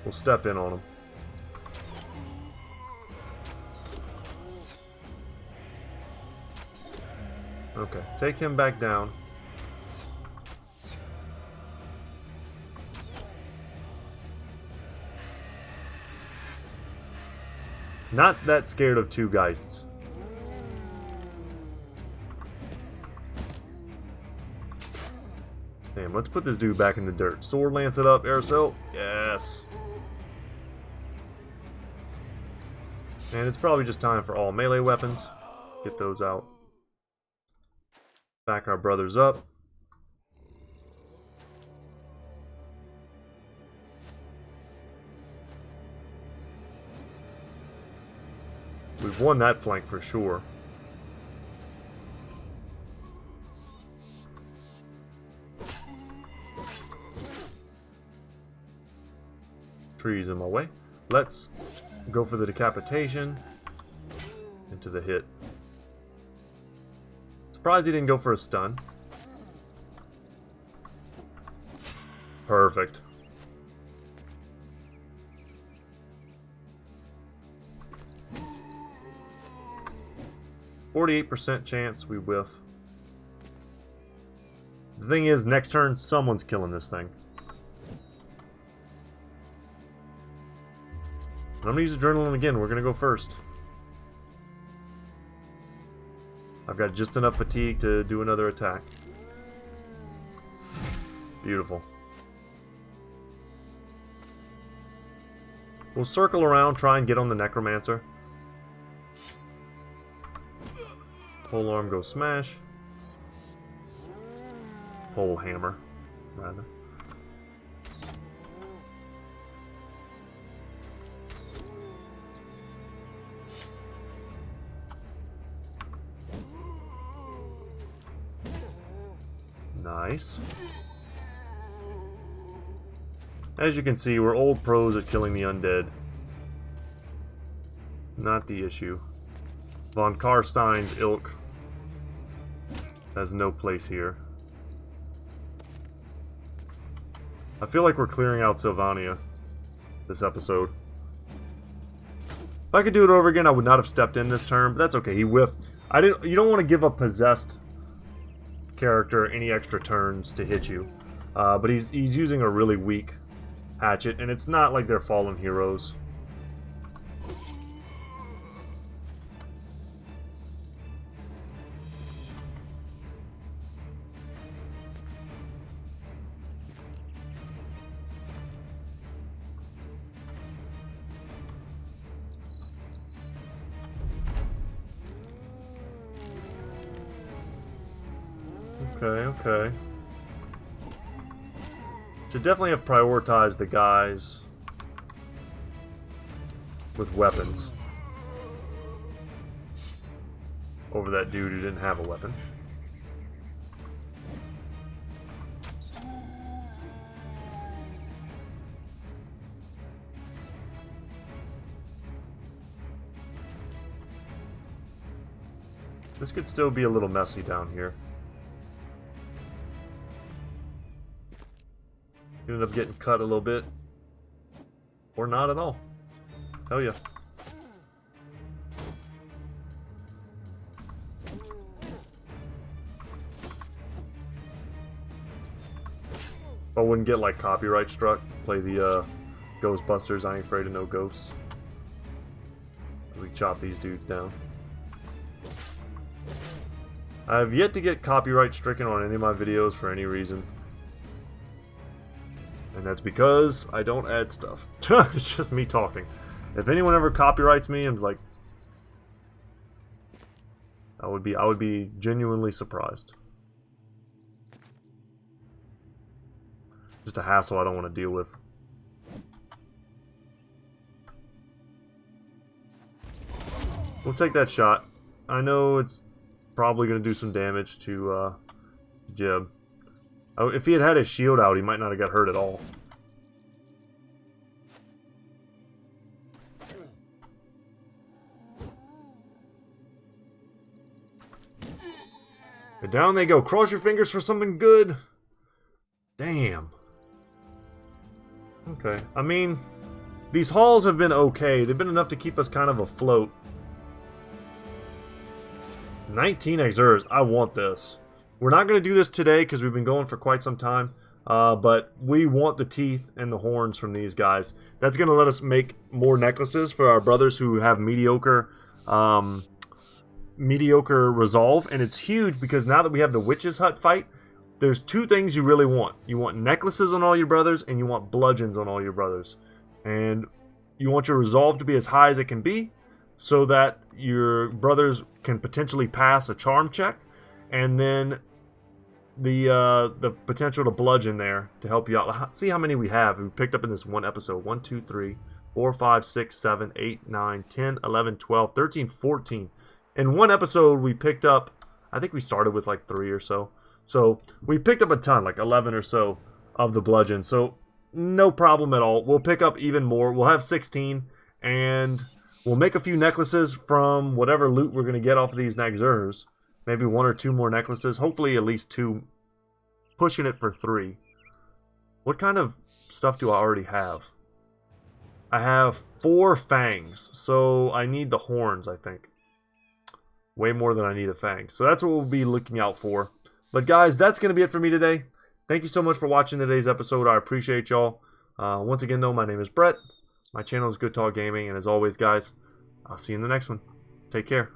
We'll step in on him. Okay, take him back down. Not that scared of two Geists. Damn, let's put this dude back in the dirt. Sword lance it up, aerosol. Yes. And it's probably just time for all melee weapons. Get those out. Back our brothers up. We've won that flank for sure. Trees in my way. Let's go for the decapitation. Into the hit. Surprised he didn't go for a stun. Perfect. %48 chance we whiff. The thing is, next turn, someone's killing this thing. I'm going to use Adrenaline again. We're going to go first. I've got just enough fatigue to do another attack. Beautiful. We'll circle around, try and get on the Necromancer. Pole arm, go smash. Pole hammer, rather. Nice. As you can see, we're old pros at killing the undead. not the issue. Von Karstein's ilk has no place here. I feel like we're clearing out Sylvania this episode. If I could do it over again, I would not have stepped in this turn, but that's okay. He whiffed. You don't want to give a possessed character any extra turns to hit you. But he's using a really weak hatchet, and it's not like they're fallen heroes. Okay. Should definitely have prioritized the guys with weapons over that dude who didn't have a weapon. This could still be a little messy down here. You end up getting cut a little bit. Or not at all. Hell yeah. If I wouldn't get like copyright struck, play the Ghostbusters, I Ain't Afraid of No Ghosts. We chop these dudes down. I have yet to get copyright stricken on any of my videos for any reason. And that's because I don't add stuff. It's just me talking. If anyone ever copyrights me, I'm like, I would be genuinely surprised. Just a hassle I don't want to deal with. We'll take that shot. I know it's probably going to do some damage to Jeb. Oh, if he had had his shield out, he might not have got hurt at all. And down they go. Cross your fingers for something good. Damn. Okay. I mean, these hauls have been okay. They've been enough to keep us kind of afloat. 19 Exers. I want this. We're not going to do this today because we've been going for quite some time, but we want the teeth and the horns from these guys. That's going to let us make more necklaces for our brothers who have mediocre resolve, and it's huge because now that we have the Witch's Hut fight, there's two things you really want. You want necklaces on all your brothers, and you want bludgeons on all your brothers. And you want your resolve to be as high as it can be so that your brothers can potentially pass a charm check. And then the potential to bludgeon there to help you out. See how many we have. We picked up in this one episode. 1, 2, 3, 4, 5, 6, 7, 8, 9, 10, 11, 12, 13, 14. In one episode we picked up, I think we started with like 3 or so. So we picked up a ton, like 11 or so of the bludgeon. So no problem at all. We'll pick up even more. We'll have 16 and we'll make a few necklaces from whatever loot we're going to get off of these Nagzers. Maybe 1 or 2 more necklaces. Hopefully at least 2. Pushing it for 3. What kind of stuff do I already have? I have 4 fangs. So I need the horns, I think. Way more than I need a fang. So that's what we'll be looking out for. But guys, that's going to be it for me today. Thank you so much for watching today's episode. I appreciate y'all. Once again, though, my name is Brett. My channel is Goodtalk Gaming. And as always, guys, I'll see you in the next one. Take care.